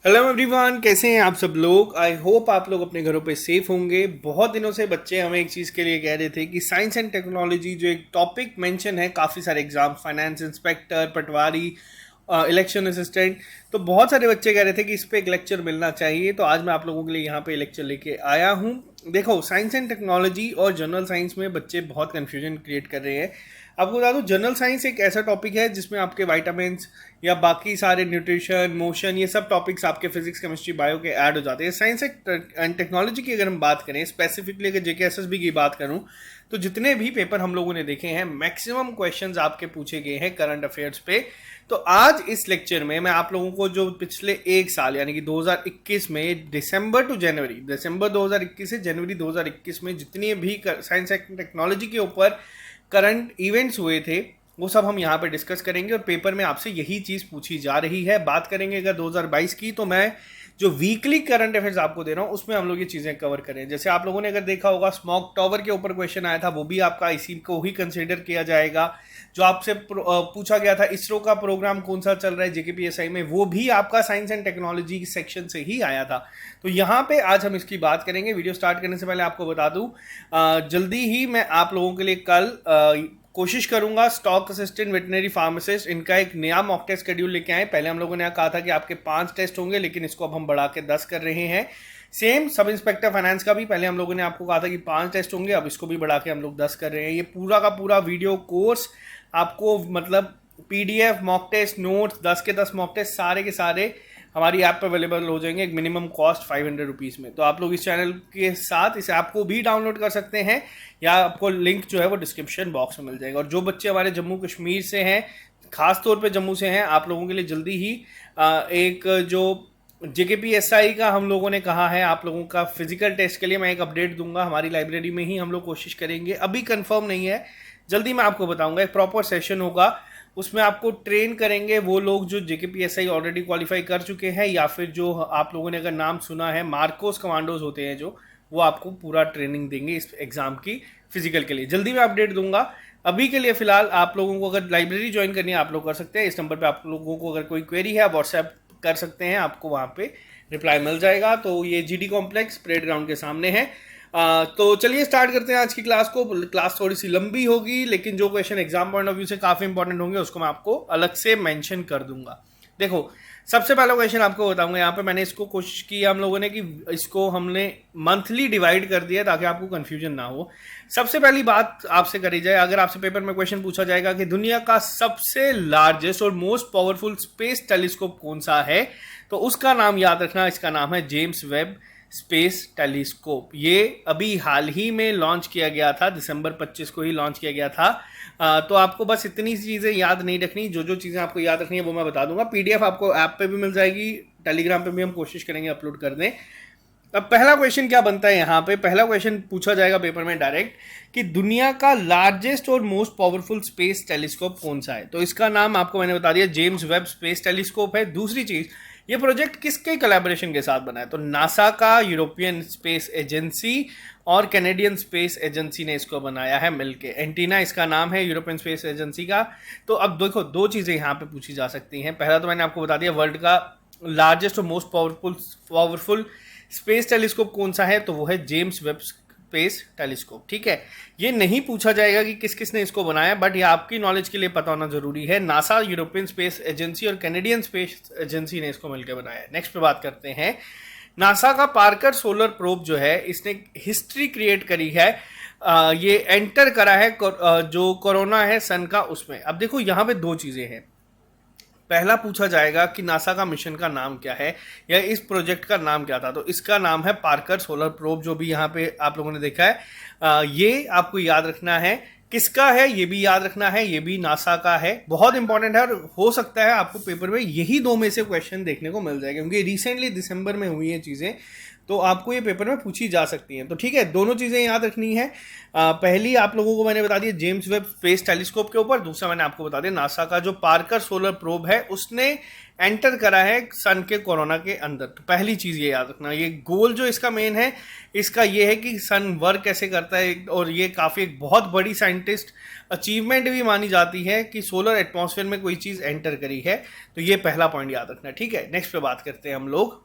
Hello everyone, कैसे हैं आप सब लोग। आई होप आप लोग अपने घरों पे सेफ होंगे। बहुत दिनों से बच्चे हमें एक चीज़ के लिए कह रहे थे कि साइंस एंड टेक्नोलॉजी जो एक टॉपिक मेंशन है, काफ़ी सारे एग्जाम, फाइनेंस इंस्पेक्टर, पटवारी, इलेक्शन असिस्टेंट, तो बहुत सारे बच्चे कह रहे थे कि इस पे एक लेक्चर मिलना चाहिए। तो आज मैं आप लोगों के लिए यहाँ पे लेक्चर लेके आया हूँ। देखो, साइंस एंड टेक्नोलॉजी और जनरल साइंस में बच्चे बहुत कन्फ्यूजन क्रिएट कर रहे हैं। आपको बता दूं, जनरल साइंस एक ऐसा टॉपिक है जिसमें आपके वाइटामिन्स या बाकी सारे न्यूट्रिशन, मोशन, ये सब टॉपिक्स आपके फिजिक्स, केमिस्ट्री, बायो के ऐड हो जाते हैं। साइंस एंड टेक्नोलॉजी की अगर हम बात करें, स्पेसिफिकली अगर जेकेएसएसबी की बात करूं, तो जितने भी पेपर हम लोगों ने देखे हैं, मैक्सिमम क्वेश्चंस आपके पूछे गए हैं करंट अफेयर्स पे। तो आज इस लेक्चर में मैं आप लोगों को जो पिछले एक साल यानी कि 2021 में दिसंबर 2021 से जनवरी 2021 में जितनी भी साइंस एंड टेक्नोलॉजी के ऊपर करंट इवेंट्स हुए थे, वो सब हम यहाँ पे डिस्कस करेंगे। और पेपर में आपसे यही चीज़ पूछी जा रही है। बात करेंगे अगर 2022 की, तो मैं जो वीकली करंट अफेयर्स आपको दे रहा हूँ उसमें हम लोग ये चीज़ें कवर करें। जैसे आप लोगों ने अगर देखा होगा, स्मॉग टावर के ऊपर क्वेश्चन आया था, वो भी आपका इसी को ही कंसिडर किया जाएगा। जो आपसे पूछा गया था, इसरो का प्रोग्राम कौन सा चल रहा है जेकेपीएसआई में, वो भी आपका साइंस एंड टेक्नोलॉजी सेक्शन से ही आया था। तो यहाँ पे आज हम इसकी बात करेंगे। वीडियो स्टार्ट करने से पहले आपको बता दूं, जल्दी ही मैं आप लोगों के लिए कल कोशिश करूंगा स्टॉक असिस्टेंट वेटनरी फार्मासिस्ट, इनका एक नया मॉक टेस्ट शेड्यूल लेके आए। पहले हम लोगों ने कहा था कि आपके 5 टेस्ट होंगे, लेकिन इसको अब हम बढ़ा के 10 कर रहे हैं। सेम सब इंस्पेक्टर फाइनेंस का भी पहले हम लोगों ने आपको कहा था कि 5 टेस्ट होंगे, अब इसको भी बढ़ा के हम लोग 10 कर रहे हैं। ये पूरा का पूरा वीडियो कोर्स आपको, मतलब पीडीएफ, मॉक टेस्ट, नोट्स, 10 के 10 मॉक टेस्ट सारे के सारे हमारी ऐप पर अवेलेबल हो जाएंगे एक मिनिमम कॉस्ट 500 रुपीज़ में। तो आप लोग इस चैनल के साथ इस ऐप को भी डाउनलोड कर सकते हैं, या आपको लिंक जो है वो डिस्क्रिप्शन बॉक्स में मिल जाएगा। और जो बच्चे हमारे जम्मू कश्मीर से हैं, खास तौर पे जम्मू से हैं, आप लोगों के लिए जल्दी ही एक जो जेकेपीएसआई का हम लोगों ने कहा है, आप लोगों का फिजिकल टेस्ट के लिए मैं एक अपडेट दूंगा। हमारी लाइब्रेरी में ही हम लोग कोशिश करेंगे, अभी कंफर्म नहीं है, जल्दी मैं आपको बताऊंगा। एक प्रॉपर सेशन होगा, उसमें आपको ट्रेन करेंगे वो लोग जो जेकेपीएसआई ऑलरेडी क्वालिफाई कर चुके हैं, या फिर जो आप लोगों ने अगर नाम सुना है, मार्कोस कमांडोज होते हैं जो, वो आपको पूरा ट्रेनिंग देंगे इस एग्जाम की फिजिकल के लिए। जल्दी मैं अपडेट दूंगा। अभी के लिए फिलहाल आप लोगों को अगर लाइब्रेरी ज्वाइन करनी है, आप लोग कर सकते हैं। इस नंबर पे आप लोगों को अगर कोई क्वेरी है, व्हाट्सएप कर सकते हैं, आपको वहाँ पे रिप्लाई मिल जाएगा। तो ये जीडी कॉम्प्लेक्स परेड ग्राउंड के सामने है। तो चलिए स्टार्ट करते हैं आज की क्लास को। क्लास थोड़ी सी लंबी होगी, लेकिन जो question exam point of view से काफ़ी इंपॉर्टेंट होंगे उसको मैं आपको अलग से मेंशन कर दूंगा। देखो, सबसे पहला क्वेश्चन आपको बताऊंगा। यहाँ पे मैंने इसको कोशिश की हम लोगों ने कि इसको हमने मंथली डिवाइड कर दिया ताकि आपको कंफ्यूजन ना हो। सबसे पहली बात आपसे करी जाए, अगर आपसे पेपर में क्वेश्चन पूछा जाएगा कि दुनिया का सबसे लार्जेस्ट और मोस्ट पावरफुल स्पेस टेलीस्कोप कौन सा है, तो उसका नाम याद रखना। इसका नाम है जेम्स वेब स्पेस टेलीस्कोप। ये अभी हाल ही में लॉन्च किया गया था, दिसंबर 25 को ही लॉन्च किया गया था। तो आपको बस इतनी चीज़ें याद नहीं रखनी, जो जो चीज़ें आपको याद रखनी है वो मैं बता दूंगा। पीडीएफ आपको ऐप पे भी मिल जाएगी, टेलीग्राम पे भी हम कोशिश करेंगे अपलोड कर दें। अब पहला क्वेश्चन क्या बनता है यहाँ पे, पहला क्वेश्चन पूछा जाएगा पेपर में डायरेक्ट कि दुनिया का लार्जेस्ट और मोस्ट पावरफुल स्पेस टेलीस्कोप कौन सा है। तो इसका नाम आपको मैंने बता दिया, जेम्स वेब स्पेस टेलीस्कोप है। दूसरी चीज़, ये प्रोजेक्ट किसके कोलैबोरेशन के साथ बना है, तो नासा का, यूरोपियन स्पेस एजेंसी और कैनेडियन स्पेस एजेंसी ने इसको बनाया है मिलके। एंटीना इसका नाम है यूरोपियन स्पेस एजेंसी का। तो अब देखो, दो चीज़ें यहाँ पे पूछी जा सकती हैं। पहला तो मैंने आपको बता दिया, वर्ल्ड का लार्जेस्ट और मोस्ट पावरफुल स्पेस टेलीस्कोप कौन सा है, तो वो है जेम्स वेब स्पेस टेलीस्कोप। ठीक है, ये नहीं पूछा जाएगा कि किस किस ने इसको बनाया, बट ये आपकी नॉलेज के लिए पता होना जरूरी है। नासा, यूरोपियन स्पेस एजेंसी और कैनेडियन स्पेस एजेंसी ने इसको मिलकर बनाया है। नेक्स्ट पे बात करते हैं, नासा का पार्कर सोलर प्रोब जो है, इसने हिस्ट्री क्रिएट करी है। ये एंटर करा है जो कोरोना है सन का, उसमें। अब देखो, यहाँ पे दो चीजें हैं। पहला पूछा जाएगा कि नासा का मिशन का नाम क्या है, या इस प्रोजेक्ट का नाम क्या था। तो इसका नाम है पार्कर सोलर प्रोब, जो भी यहाँ पे आप लोगों ने देखा है। ये आपको याद रखना है। किसका है ये भी याद रखना है, ये भी नासा का है। बहुत इंपॉर्टेंट है, और हो सकता है आपको पेपर में यही दो में से क्वेश्चन देखने को मिल जाएगा, क्योंकि रिसेंटली दिसंबर में हुई है चीज़ें। तो आपको ये पेपर में पूछी जा सकती हैं। तो ठीक है, दोनों चीज़ें याद रखनी है। पहली आप लोगों को मैंने बता दिया जेम्स वेब स्पेस टेलीस्कोप के ऊपर, दूसरा मैंने आपको बता दिया नासा का जो पार्कर सोलर प्रोब है उसने एंटर करा है सन के कोरोना के अंदर। तो पहली चीज़ ये याद रखना, ये गोल जो इसका मेन है इसका ये है कि सन वर्क कैसे करता है, और ये काफ़ी एक बहुत बड़ी साइंटिस्ट अचीवमेंट भी मानी जाती है कि सोलर एटमॉस्फेयर में कोई चीज़ एंटर करी है। तो ये पहला पॉइंट याद रखना, ठीक है। नेक्स्ट पे बात करते हैं हम लोग।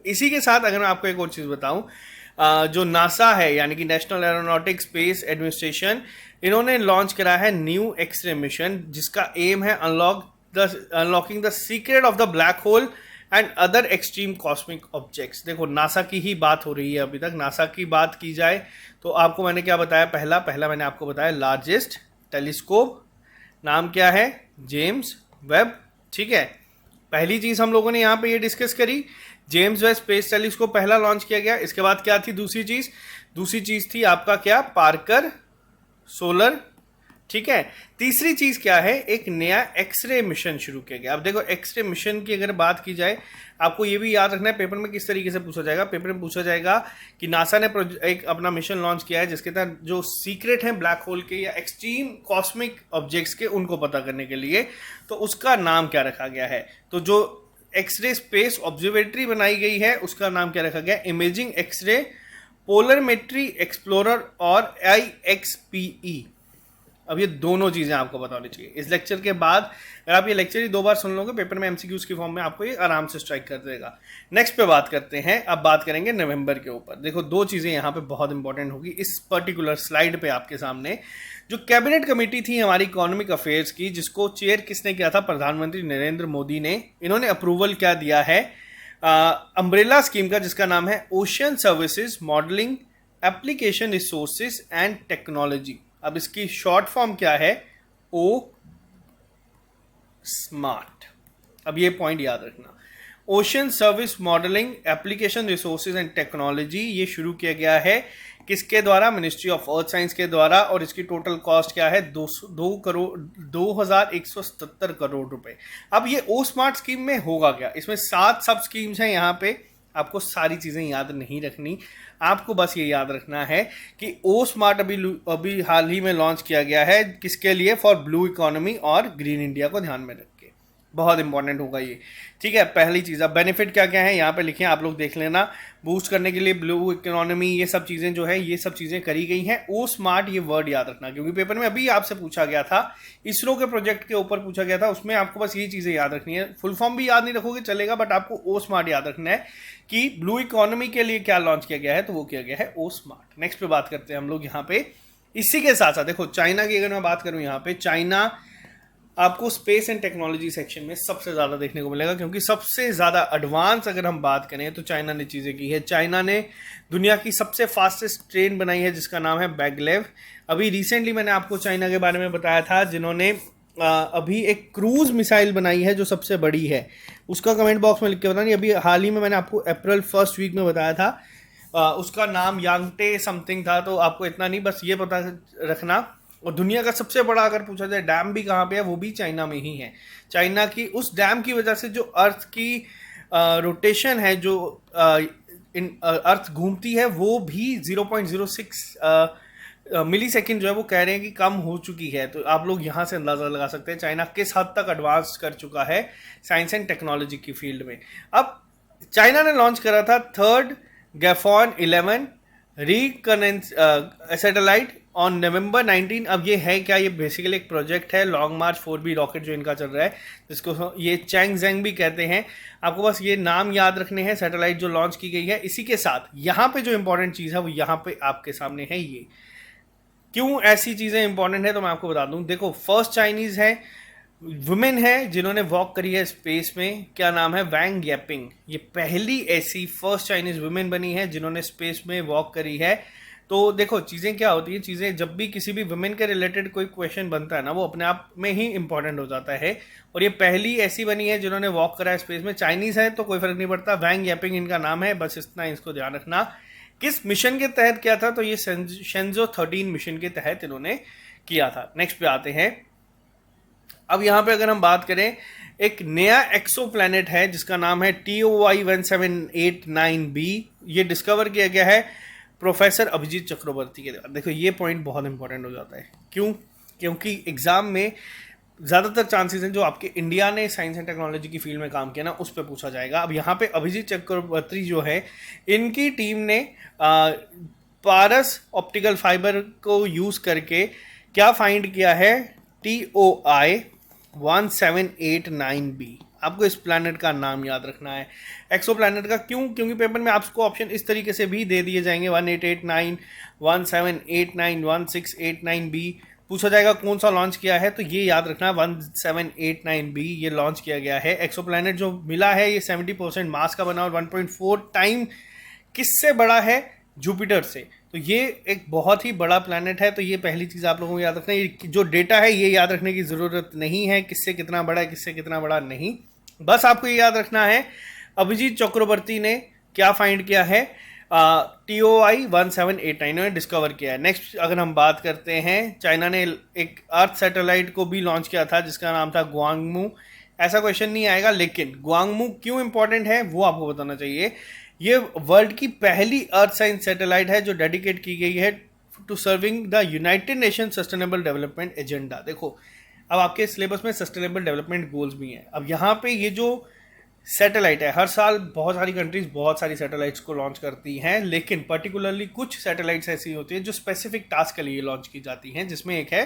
इसी के साथ अगर मैं आपको एक और चीज़ बताऊं, जो नासा है यानी कि नेशनल एरोनॉटिक स्पेस एडमिनिस्ट्रेशन, इन्होंने लॉन्च करा है न्यू एक्सरे मिशन जिसका एम है unlocking the secret of the black hole and other extreme cosmic objects. देखो नासा की ही बात हो रही है अभी तक। नासा की बात की जाए तो आपको मैंने क्या बताया, पहला मैंने आपको बताया लार्जेस्ट टेलीस्कोप, नाम क्या है, जेम्स वेब, ठीक है। पहली चीज हम लोगों ने यहाँ पे ये डिस्कस करी, जेम्स वेब स्पेस टेलीस्कोप पहला लॉन्च किया गया। इसके बाद क्या थी दूसरी चीज थी आपका क्या, पार्कर सोलर, ठीक है। तीसरी चीज क्या है, एक नया एक्सरे मिशन शुरू किया गया। अब देखो एक्सरे मिशन की अगर बात की जाए, आपको ये भी याद रखना है पेपर में किस तरीके से पूछा जाएगा। पेपर में पूछा जाएगा कि नासा ने एक अपना मिशन लॉन्च किया है जिसके तहत जो सीक्रेट है ब्लैक होल के या एक्सट्रीम कॉस्मिक ऑब्जेक्ट्स के, उनको पता करने के लिए, तो उसका नाम क्या रखा गया है। तो जो एक्सरे स्पेस ऑब्जर्वेटरी बनाई गई है उसका नाम क्या रखा गया, इमेजिंग एक्सरे पोलरमेट्री एक्सप्लोरर और IXPE। अब ये दोनों चीजें आपको पता होनी चाहिए। इस लेक्चर के बाद अगर आप ये लेक्चर ही 2 बार सुन लोगे पेपर में MCQs की फॉर्म में, आपको ये आराम से स्ट्राइक कर देगा। नेक्स्ट पे बात करते हैं, अब बात करेंगे नवंबर के ऊपर। देखो 2 चीजें यहाँ पे बहुत इंपॉर्टेंट होगी इस पर्टिकुलर स्लाइड पे आपके सामने। जो कैबिनेट कमेटी थी हमारी इकोनॉमिक अफेयर्स की, जिसको चेयर किसने किया था, प्रधानमंत्री नरेंद्र मोदी ने। इन्होंने अप्रूवल क्या दिया है, अम्ब्रेला स्कीम का जिसका नाम है ocean services modelling application resources and technology. अब इसकी शॉर्ट फॉर्म क्या है, ओ स्मार्ट। अब ये पॉइंट याद रखना, ocean service modelling application resources and technology, ये शुरू किया गया है किसके द्वारा, मिनिस्ट्री ऑफ अर्थ साइंस के द्वारा। और इसकी टोटल कॉस्ट क्या है, 2177 करोड़ रुपए। अब ये ओ स्मार्ट स्कीम में होगा क्या, इसमें 7 सब स्कीम्स हैं। यहाँ पे आपको सारी चीजें याद नहीं रखनी, आपको बस ये याद रखना है कि ओ स्मार्ट अभी हाल ही में लॉन्च किया गया है किसके लिए, फॉर ब्लू इकोनॉमी और ग्रीन इंडिया को ध्यान में रख के। बहुत इंपॉर्टेंट होगा ये, ठीक है। पहली चीज़, अब बेनिफिट क्या क्या है यहाँ पे लिखे हैं, आप लोग देख लेना। बूस्ट करने के लिए ब्लू इकोनॉमी, ये सब चीज़ें जो है ये सब चीज़ें करी गई हैं। ओ स्मार्ट ये वर्ड याद रखना, क्योंकि पेपर में अभी आपसे पूछा गया था, इसरो के प्रोजेक्ट के ऊपर पूछा गया था, उसमें आपको बस ये चीज़ें याद रखनी है। फुल फॉर्म भी याद नहीं रखोगे चलेगा, बट आपको ओ स्मार्ट याद रखना है कि ब्लू इकोनॉमी के लिए क्या लॉन्च किया गया है, तो वो किया गया है ओ स्मार्ट। नेक्स्ट पे बात करते हैं हम लोग यहाँ पे। इसी के साथ साथ देखो चाइना की अगर मैं बात करूँ यहाँ पे, चाइना आपको स्पेस एंड टेक्नोलॉजी सेक्शन में सबसे ज़्यादा देखने को मिलेगा, क्योंकि सबसे ज़्यादा एडवांस अगर हम बात करें तो चाइना ने चीज़ें की है। चाइना ने दुनिया की सबसे फास्टेस्ट ट्रेन बनाई है जिसका नाम है बैगलेव। अभी रिसेंटली मैंने आपको चाइना के बारे में बताया था, जिन्होंने अभी एक क्रूज मिसाइल बनाई है जो सबसे बड़ी है। उसका कमेंट बॉक्स में लिख के बताना। अभी हाल ही में मैंने आपको अप्रैल 1 वीक में बताया था, उसका नाम यांगटे समथिंग था। तो आपको इतना नहीं, बस ये पता रखना। और दुनिया का सबसे बड़ा अगर पूछा जाए डैम भी कहाँ पे है, वो भी चाइना में ही है। चाइना की उस डैम की वजह से जो अर्थ की रोटेशन है, जो अर्थ घूमती है, वो भी 0.06 मिली सेकेंड जो है वो कह रहे हैं कि कम हो चुकी है। तो आप लोग यहाँ से अंदाज़ा लगा सकते हैं चाइना किस हद तक एडवांस कर चुका है साइंस एंड टेक्नोलॉजी की फील्ड में। अब चाइना ने लॉन्च करा था 3rd गैफॉन 11 रिकनेंस सैटेलाइट ऑन नवंबर 19। अब ये है क्या, ये बेसिकली एक प्रोजेक्ट है, लॉन्ग मार्च 4B रॉकेट जो इनका चल रहा है, जिसको ये चैंगजेंग भी कहते हैं। आपको बस ये नाम याद रखने हैं, सैटेलाइट जो लॉन्च की गई है। इसी के साथ यहाँ पे जो इंपॉर्टेंट चीज़ है वो यहाँ पे आपके सामने है। ये क्यों ऐसी चीज़ें इंपॉर्टेंट है तो मैं आपको बता दूँ। देखो फर्स्ट चाइनीज़ है, वुमेन है जिन्होंने वॉक करी है स्पेस में, क्या नाम है, वैंग येपिंग। ये पहली ऐसी फर्स्ट चाइनीज वुमेन बनी है जिन्होंने स्पेस में वॉक करी है। तो देखो चीज़ें क्या होती हैं, चीज़ें जब भी किसी भी वुमेन के रिलेटेड कोई क्वेश्चन बनता है ना, वो अपने आप में ही इंपॉर्टेंट हो जाता है। और ये पहली ऐसी बनी है जिन्होंने वॉक करा है स्पेस में। चाइनीज़ है तो कोई फर्क नहीं पड़ता, वैंग येपिंग इनका नाम है, बस इतना इसको ध्यान रखना। किस मिशन के तहत किया था, तो ये शेंजो 13 मिशन के तहत इन्होंने किया था। नेक्स्ट पे आते हैं। अब यहाँ पे अगर हम बात करें एक नया एक्सो प्लैनेट है जिसका नाम है TOI 1789b। ये डिस्कवर किया गया है प्रोफेसर अभिजीत चक्रवर्ती के द्वारा। देखो ये पॉइंट बहुत इंपॉर्टेंट हो जाता है। क्यों? क्योंकि एग्जाम में ज़्यादातर चांसेस हैं जो आपके इंडिया ने साइंस एंड टेक्नोलॉजी की फील्ड में काम किया ना, उस पर पूछा जाएगा। अब यहाँ पे अभिजीत चक्रवर्ती जो है, इनकी टीम ने पारस ऑप्टिकल फाइबर को यूज़ करके क्या फाइंड किया है? TOI 1789b। आपको इस प्लैनेट का नाम याद रखना है, एक्सो प्लैनेट का। क्यों? क्योंकि पेपर में आपको ऑप्शन इस तरीके से भी दे दिए जाएंगे, 1889, 1789, 1689b। पूछा जाएगा कौन सा लॉन्च किया है, तो ये याद रखना 1789b ये लॉन्च किया गया है। एक्सो प्लैनेट जो मिला है ये 70% मास का बना और 1.4 टाइम किससे बड़ा है? जुपिटर से। तो ये एक बहुत ही बड़ा प्लैनेट है। तो ये पहली चीज़ आप लोगों को याद रखना है। ये जो डेटा है ये याद रखने की ज़रूरत नहीं है, किससे कितना बड़ा है, किससे कितना बड़ा नहीं। बस आपको ये याद रखना है अभिजीत चक्रवर्ती ने क्या फाइंड किया है? TOI 1789 ने डिस्कवर किया है। नेक्स्ट अगर हम बात करते हैं, चाइना ने एक अर्थ सैटेलाइट को भी लॉन्च किया था जिसका नाम था ग्वांगमू। ऐसा क्वेश्चन नहीं आएगा, लेकिन ग्वांगमू क्यों इंपॉर्टेंट है वो आपको बताना चाहिए। ये वर्ल्ड की पहली अर्थ साइंस सैटेलाइट है जो डेडिकेट की गई है to serving the United Nation sustainable development agenda. देखो अब आपके सिलेबस में सस्टेनेबल डेवलपमेंट गोल्स भी हैं। अब यहाँ पे ये जो सैटेलाइट है, हर साल बहुत सारी कंट्रीज बहुत सारी सैटेलाइट्स को लॉन्च करती हैं, लेकिन पर्टिकुलरली कुछ सैटेलाइट्स ऐसी होती हैं जो स्पेसिफिक टास्क के लिए लॉन्च की जाती हैं, जिसमें एक है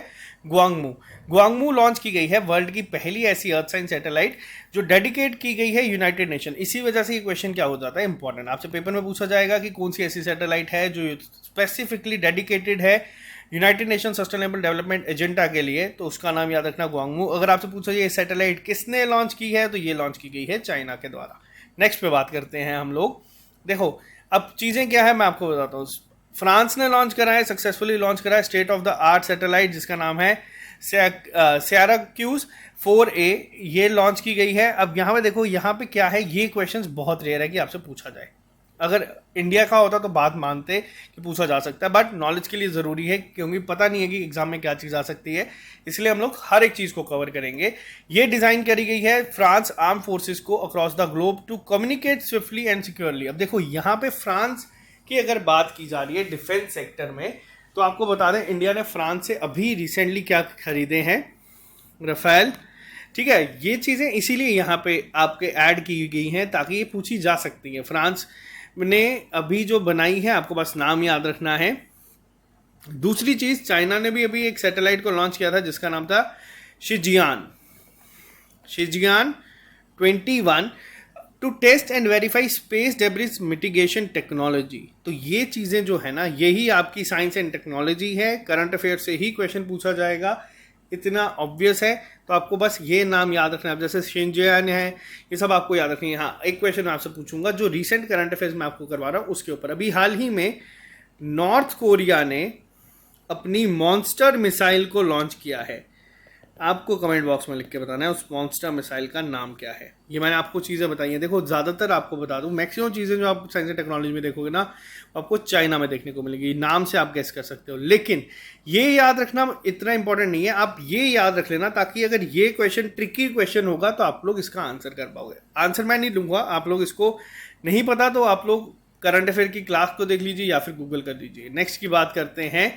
ग्वांगमू। ग्वांगमू लॉन्च की गई है वर्ल्ड की पहली ऐसी अर्थ साइंस सैटेलाइट जो डेडिकेट की गई है यूनाइटेड नेशन। इसी वजह से ये क्वेश्चन क्या हो जाता है इंपॉर्टेंट, आपसे पेपर में पूछा जाएगा कि कौन सी ऐसी सैटेलाइट है जो स्पेसिफिकली डेडिकेटेड है United Nation sustainable development agenda के लिए, तो उसका नाम याद रखना ग्वांगमू। अगर आपसे पूछा जाए ये सैटेलाइट किसने लॉन्च की है, तो ये लॉन्च की गई है चाइना के द्वारा। नेक्स्ट पे बात करते हैं हम लोग। देखो अब चीज़ें क्या है मैं आपको बताता हूँ। फ्रांस ने लॉन्च करा है, सक्सेसफुली लॉन्च करा है state of the art satellite जिसका नाम है सिराक्यूज 4A। ये लॉन्च की गई है। अब यहाँ पे देखो, यहाँ पे क्या है, ये क्वेश्चंस बहुत रेयर है कि आपसे पूछा जाए। अगर इंडिया का होता तो बात मानते कि पूछा जा सकता है, बट नॉलेज के लिए ज़रूरी है क्योंकि पता नहीं है कि एग्जाम में क्या चीज़ आ सकती है, इसलिए हम लोग हर एक चीज़ को कवर करेंगे। ये डिज़ाइन करी गई है फ्रांस आर्म फोर्सेस को across the globe to communicate swiftly and securely. अब देखो यहाँ पे फ्रांस की अगर बात की जा रही है डिफेंस सेक्टर में, तो आपको बता दें इंडिया ने फ्रांस से अभी रिसेंटली क्या खरीदे हैं? राफेल। ठीक है, ये चीज़ें इसीलिए यहाँ पे आपके ऐड की गई हैं ताकि ये पूछी जा सकती है। फ्रांस ने अभी जो बनाई है, आपको बस नाम याद रखना है। दूसरी चीज़, चाइना ने भी अभी एक सैटेलाइट को लॉन्च किया था जिसका नाम था Shijian 21 to test and verify space debris mitigation technology. तो ये चीज़ें जो है ना, यही आपकी साइंस एंड टेक्नोलॉजी है। करंट अफेयर से ही क्वेश्चन पूछा जाएगा, इतना ऑब्वियस है। तो आपको बस ये नाम याद रखना है। जैसे शिंजियान है, ये सब आपको याद रखनी है। हाँ, एक क्वेश्चन मैं आपसे पूछूंगा जो रिसेंट करंट अफेयर्स में आपको करवा रहा हूँ उसके ऊपर। अभी हाल ही में नॉर्थ कोरिया ने अपनी मॉन्स्टर मिसाइल को लॉन्च किया है। आपको कमेंट बॉक्स में लिख के बताना है उस मॉन्स्टर मिसाइल का नाम क्या है। ये मैंने आपको चीज़ें बताई हैं। देखो ज़्यादातर आपको बता दूं, मैक्सिमम चीज़ें जो आप साइंस एंड टेक्नोलॉजी में देखोगे ना, आपको चाइना में देखने को मिलेगी। नाम से आप गेस कर सकते हो, लेकिन ये याद रखना इतना इंपॉर्टेंट नहीं है। आप ये याद रख लेना ताकि अगर ये क्वेश्चन ट्रिकी क्वेश्चन होगा तो आप लोग इसका आंसर कर पाओगे। आंसर मैं नहीं दूंगा, आप लोग इसको नहीं पता तो आप लोग करंट अफेयर की क्लास को देख लीजिए या फिर गूगल कर लीजिए। नेक्स्ट की बात करते हैं।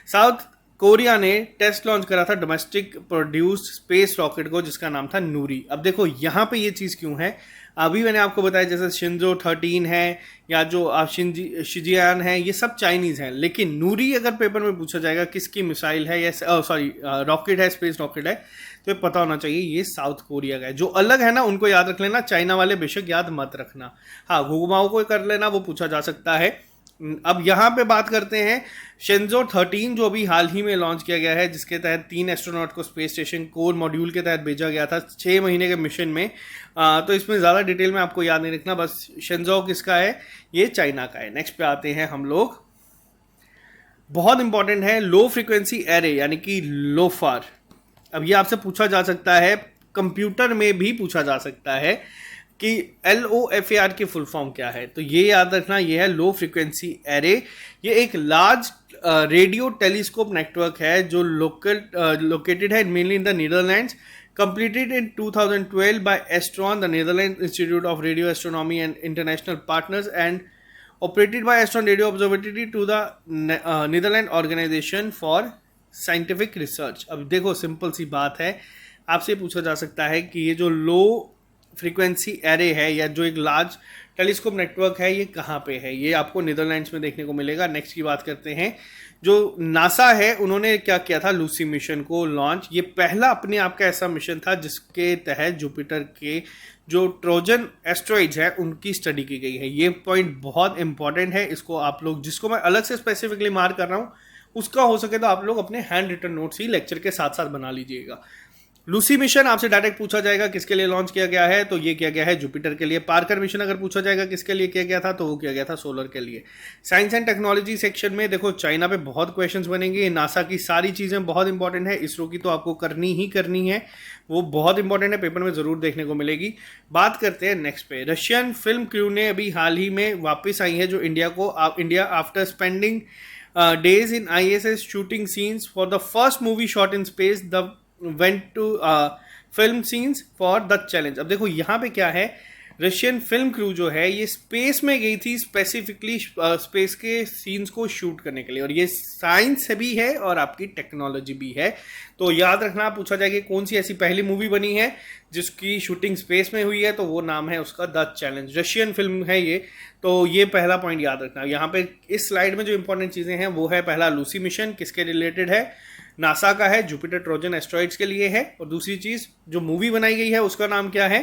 साउथ कोरिया ने टेस्ट लॉन्च करा था डोमेस्टिक प्रोड्यूस्ड स्पेस रॉकेट को जिसका नाम था नूरी। अब देखो यहाँ पे ये चीज़ क्यों है, अभी मैंने आपको बताया जैसे शिंजो 13 है या जो शिजियान है, ये सब चाइनीज़ हैं। लेकिन नूरी अगर पेपर में पूछा जाएगा किसकी मिसाइल है या रॉकेट है, स्पेस रॉकेट है, तो ये पता होना चाहिए ये साउथ कोरिया का है। जो अलग है ना उनको याद रख लेना, चाइना वाले बेशक याद मत रखना। हाँ, घुमाओ को कर लेना, वो पूछा जा सकता है। अब यहाँ पे बात करते हैं शिंजो 13 जो अभी हाल ही में लॉन्च किया गया है, जिसके तहत 3 एस्ट्रोनॉट को स्पेस स्टेशन कोर मॉड्यूल के तहत भेजा गया था 6 महीने के मिशन में। तो इसमें ज़्यादा डिटेल में आपको याद नहीं रखना, बस शिंजो किसका है, ये चाइना का है। नेक्स्ट पे आते हैं हम लोग, बहुत इंपॉर्टेंट है लो फ्रीक्वेंसी एरे यानी कि लोफार। अब ये आपसे पूछा जा सकता है, कंप्यूटर में भी पूछा जा सकता है कि LOFAR की फुल फॉर्म क्या है। तो ये याद रखना, ये है लो फ्रीक्वेंसी एरे। ये एक लार्ज रेडियो टेलीस्कोप नेटवर्क है जो लोकेटेड है mainly in the Netherlands. completed in 2012 by Astron, the Netherlands Institute of Radio Astronomy and International Partners, and operated by Astron Radio Observatory to the Netherlands Organization for Scientific Research. अब देखो simple सी बात है, आपसे पूछा जा सकता है कि ये जो लो फ्रीक्वेंसी एरे है या जो एक लार्ज टेलीस्कोप नेटवर्क है ये कहाँ पे है, ये आपको नीदरलैंड्स में देखने को मिलेगा. नेक्स्ट की बात करते हैं, जो नासा है उन्होंने क्या किया था, लूसी मिशन को लॉन्च. ये पहला अपने आप का ऐसा मिशन था जिसके तहत जुपिटर के जो ट्रोजन एस्ट्रॉइड्स है उनकी स्टडी की गई है. ये पॉइंट बहुत इंपॉर्टेंट है, इसको आप लोग, जिसको मैं अलग से स्पेसिफिकली मार्क कर रहा हूँ, उसका हो सके तो आप लोग अपने हैंड रिटन नोट्स ही लेक्चर के साथ साथ बना लीजिएगा. लूसी मिशन आपसे डायरेक्ट पूछा जाएगा किसके लिए लॉन्च किया गया है, तो ये किया गया है जुपिटर के लिए. पार्कर मिशन अगर पूछा जाएगा किसके लिए किया गया था, तो वो किया गया था सोलर के लिए. साइंस एंड टेक्नोलॉजी सेक्शन में देखो चाइना पे बहुत क्वेश्चंस बनेंगे. नासा की सारी चीज़ें बहुत इंपॉर्टेंट है, इसरो की तो आपको करनी ही करनी है, वो बहुत इंपॉर्टेंट है, पेपर में ज़रूर देखने को मिलेगी. बात करते हैं नेक्स्ट पे. रशियन फिल्म क्रू ने अभी हाल ही में वापस आई है जो India after spending days in ISS shooting scenes for the first movie shot in space. The went to film scenes for the challenge. अब देखो यहाँ पे क्या है, रशियन फिल्म क्रू जो है ये स्पेस में गई थी स्पेसिफिकली स्पेस के सीन्स को शूट करने के लिए, और ये साइंस भी है और आपकी टेक्नोलॉजी भी है. तो याद रखना, पूछा जाएगा कौन सी ऐसी पहली मूवी बनी है जिसकी शूटिंग स्पेस में हुई है, तो वो नाम है उसका द चैलेंज. रशियन फिल्म है ये, तो ये पहला पॉइंट याद रखना. यहाँ पे इस स्लाइड में जो इंपॉर्टेंट चीज़ें हैं वो है, पहला लूसी मिशन किसके रिलेटेड है, नासा का है, जुपिटर ट्रोजन एस्ट्रॉइड्स के लिए है, और दूसरी चीज़ जो मूवी बनाई गई है उसका नाम क्या है,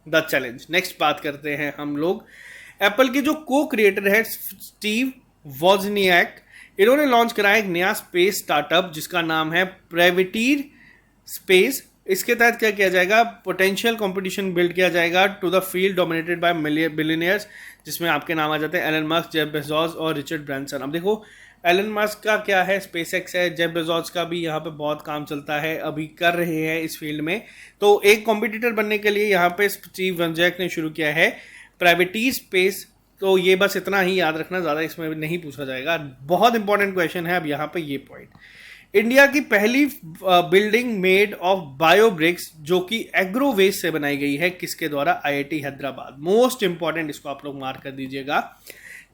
द चैलेंज. नेक्स्ट बात करते हैं हम लोग, एप्पल के जो को क्रिएटर है स्टीव वॉजनियाक, इन्होंने लॉन्च कराया एक नया स्पेस स्टार्टअप जिसका नाम है प्रेविटीर स्पेस. इसके तहत क्या किया जाएगा, पोटेंशियल कंपटीशन बिल्ड किया जाएगा to the field dominated by billionaires, जिसमें आपके नाम आ जाते हैं एलन मस्क, जेफ बेजोस और रिचर्ड ब्रांसन. अब देखो एलन मस्क का क्या है, स्पेस एक्स है, जेफ बेजोस का भी यहाँ पे बहुत काम चलता है, अभी कर रहे हैं इस फील्ड में. तो एक कॉम्पिटिटर बनने के लिए यहाँ पे स्टीव वॉजनियाक ने शुरू किया है प्राइवेटी स्पेस. तो ये बस इतना ही याद रखना, ज़्यादा इसमें नहीं पूछा जाएगा. बहुत इंपॉर्टेंट क्वेश्चन है अब यहाँ पे ये पॉइंट. इंडिया की पहली बिल्डिंग मेड ऑफ बायोब्रिक्स जो कि एग्रो वेस्ट से बनाई गई है, किसके द्वारा, IIT हैदराबाद. मोस्ट इंपॉर्टेंट, इसको आप लोग मार्क कर दीजिएगा.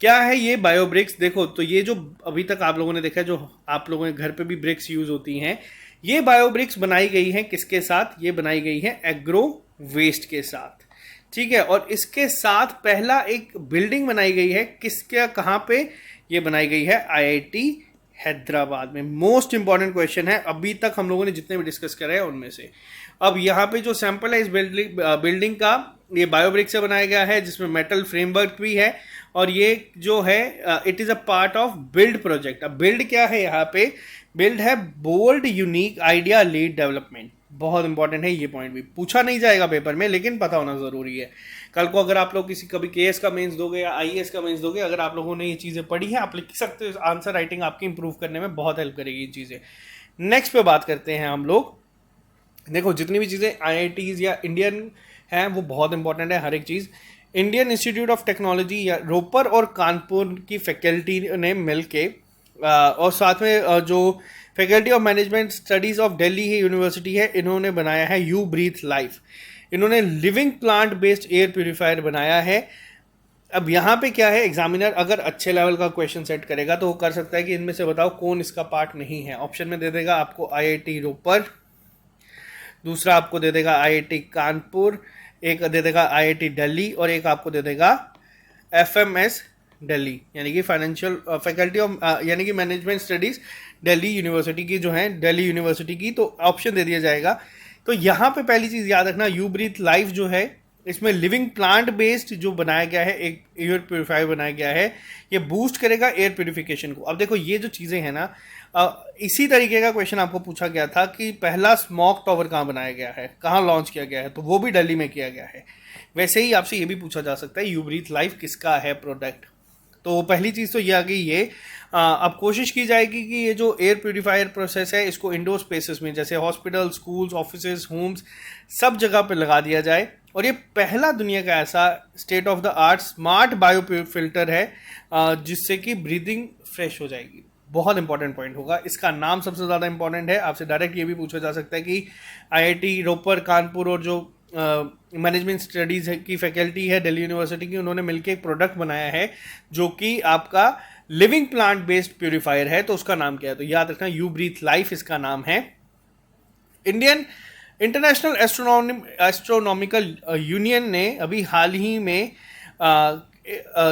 क्या है ये बायोब्रिक्स, देखो तो ये जो अभी तक आप लोगों ने देखा, जो आप लोगों के घर पे भी ब्रिक्स यूज होती हैं, ये बायोब्रिक्स बनाई गई हैं किसके साथ, ये बनाई गई है एग्रो वेस्ट के साथ. ठीक है, और इसके साथ पहला एक बिल्डिंग बनाई गई है किसके, कहाँ पे, ये बनाई गई है IIT हैदराबाद में. मोस्ट इंपॉर्टेंट क्वेश्चन है अभी तक हम लोगों ने जितने भी डिस्कस करे हैं उनमें से. अब यहाँ पे जो सैंपल है इस बिल्डिंग का, ये बायोब्रिक से बनाया गया है जिसमें मेटल फ्रेमवर्क भी है, और ये जो है it is a part of build project. अब बिल्ड क्या है यहाँ पे, बिल्ड है bold unique idea lead development. बहुत इंपॉर्टेंट है ये पॉइंट, भी पूछा नहीं जाएगा पेपर में लेकिन पता होना ज़रूरी है. कल को अगर आप लोग किसी कभी KS का मेंस दोगे या IAS का मेंस दोगे, अगर आप लोगों ने ये चीज़ें पढ़ी हैं आप लिख सकते हो, आंसर राइटिंग आपकी इंप्रूव करने में बहुत हेल्प करेगी ये चीज़ें. नेक्स्ट पे बात करते हैं हम लोग. देखो जितनी भी चीज़ें IITs या इंडियन हैं वो बहुत इंपॉर्टेंट है हर एक चीज़. इंडियन इंस्टीट्यूट ऑफ टेक्नोलॉजी या रोपर और कानपुर की फैकल्टी ने मिल के और साथ में जो faculty of management studies of Delhi university है, इन्होंने बनाया है यू ब्रीथ लाइफ. इन्होंने living plant based air purifier बनाया है. अब यहाँ पे क्या है, एग्जामिनर अगर अच्छे लेवल का क्वेश्चन सेट करेगा तो वो कर सकता है कि इनमें से बताओ कौन इसका पार्ट नहीं है. ऑप्शन में दे देगा आपको IIT रोपर, दूसरा आपको दे देगा IIT कानपुर, एक दे देगा IIT दिल्ली, और एक आपको दे देगा FMS दिल्ली, यानी कि फाइनेंशियल फैकल्टी ऑफ यानी कि मैनेजमेंट स्टडीज़ दिल्ली यूनिवर्सिटी की जो है, दिल्ली यूनिवर्सिटी की. तो ऑप्शन दे दिया जाएगा. तो यहाँ पे पहली चीज़ याद रखना, यू ब्रीथ लाइफ जो है इसमें लिविंग प्लांट बेस्ड जो बनाया गया है, एक एयर प्योरीफायर बनाया गया है, ये बूस्ट करेगा एयर प्योरीफिकेशन को. अब देखो ये जो चीज़ें हैं ना, इसी तरीके का क्वेश्चन आपको पूछा गया था कि पहला स्मॉक टावर कहाँ बनाया गया है, कहाँ लॉन्च किया गया है, तो वो भी दिल्ली में किया गया है. वैसे ही आपसे ये भी पूछा जा सकता है यू ब्रीथ लाइफ किसका है प्रोडक्ट. तो पहली चीज़ तो ये आ गई ये. अब कोशिश की जाएगी कि ये जो एयर प्योरीफायर प्रोसेस है इसको इंडोर स्पेसेस में जैसे हॉस्पिटल, स्कूल्स, ऑफिसेज, होम्स, सब जगह पे लगा दिया जाए. और ये पहला दुनिया का ऐसा state of the art smart bio filter है जिससे कि ब्रीदिंग फ्रेश हो जाएगी. बहुत इंपॉर्टेंट पॉइंट होगा। इसका नाम सबसे ज़्यादा इंपॉर्टेंट है। आपसे डायरेक्ट ये भी पूछा जा सकता है कि आईआईटी रोपर, कानपुर और जो मैनेजमेंट स्टडीज़ की फैकल्टी है दिल्ली यूनिवर्सिटी की, उन्होंने मिलकर एक प्रोडक्ट बनाया है जो कि आपका लिविंग प्लांट बेस्ड प्यूरिफायर है। तो उसका नाम क्या है? तो याद रखना, यू ब्रीथ लाइफ इसका नाम है। इंडियन इंटरनेशनल एस्ट्रोनॉमिकल यूनियन ने अभी हाल ही में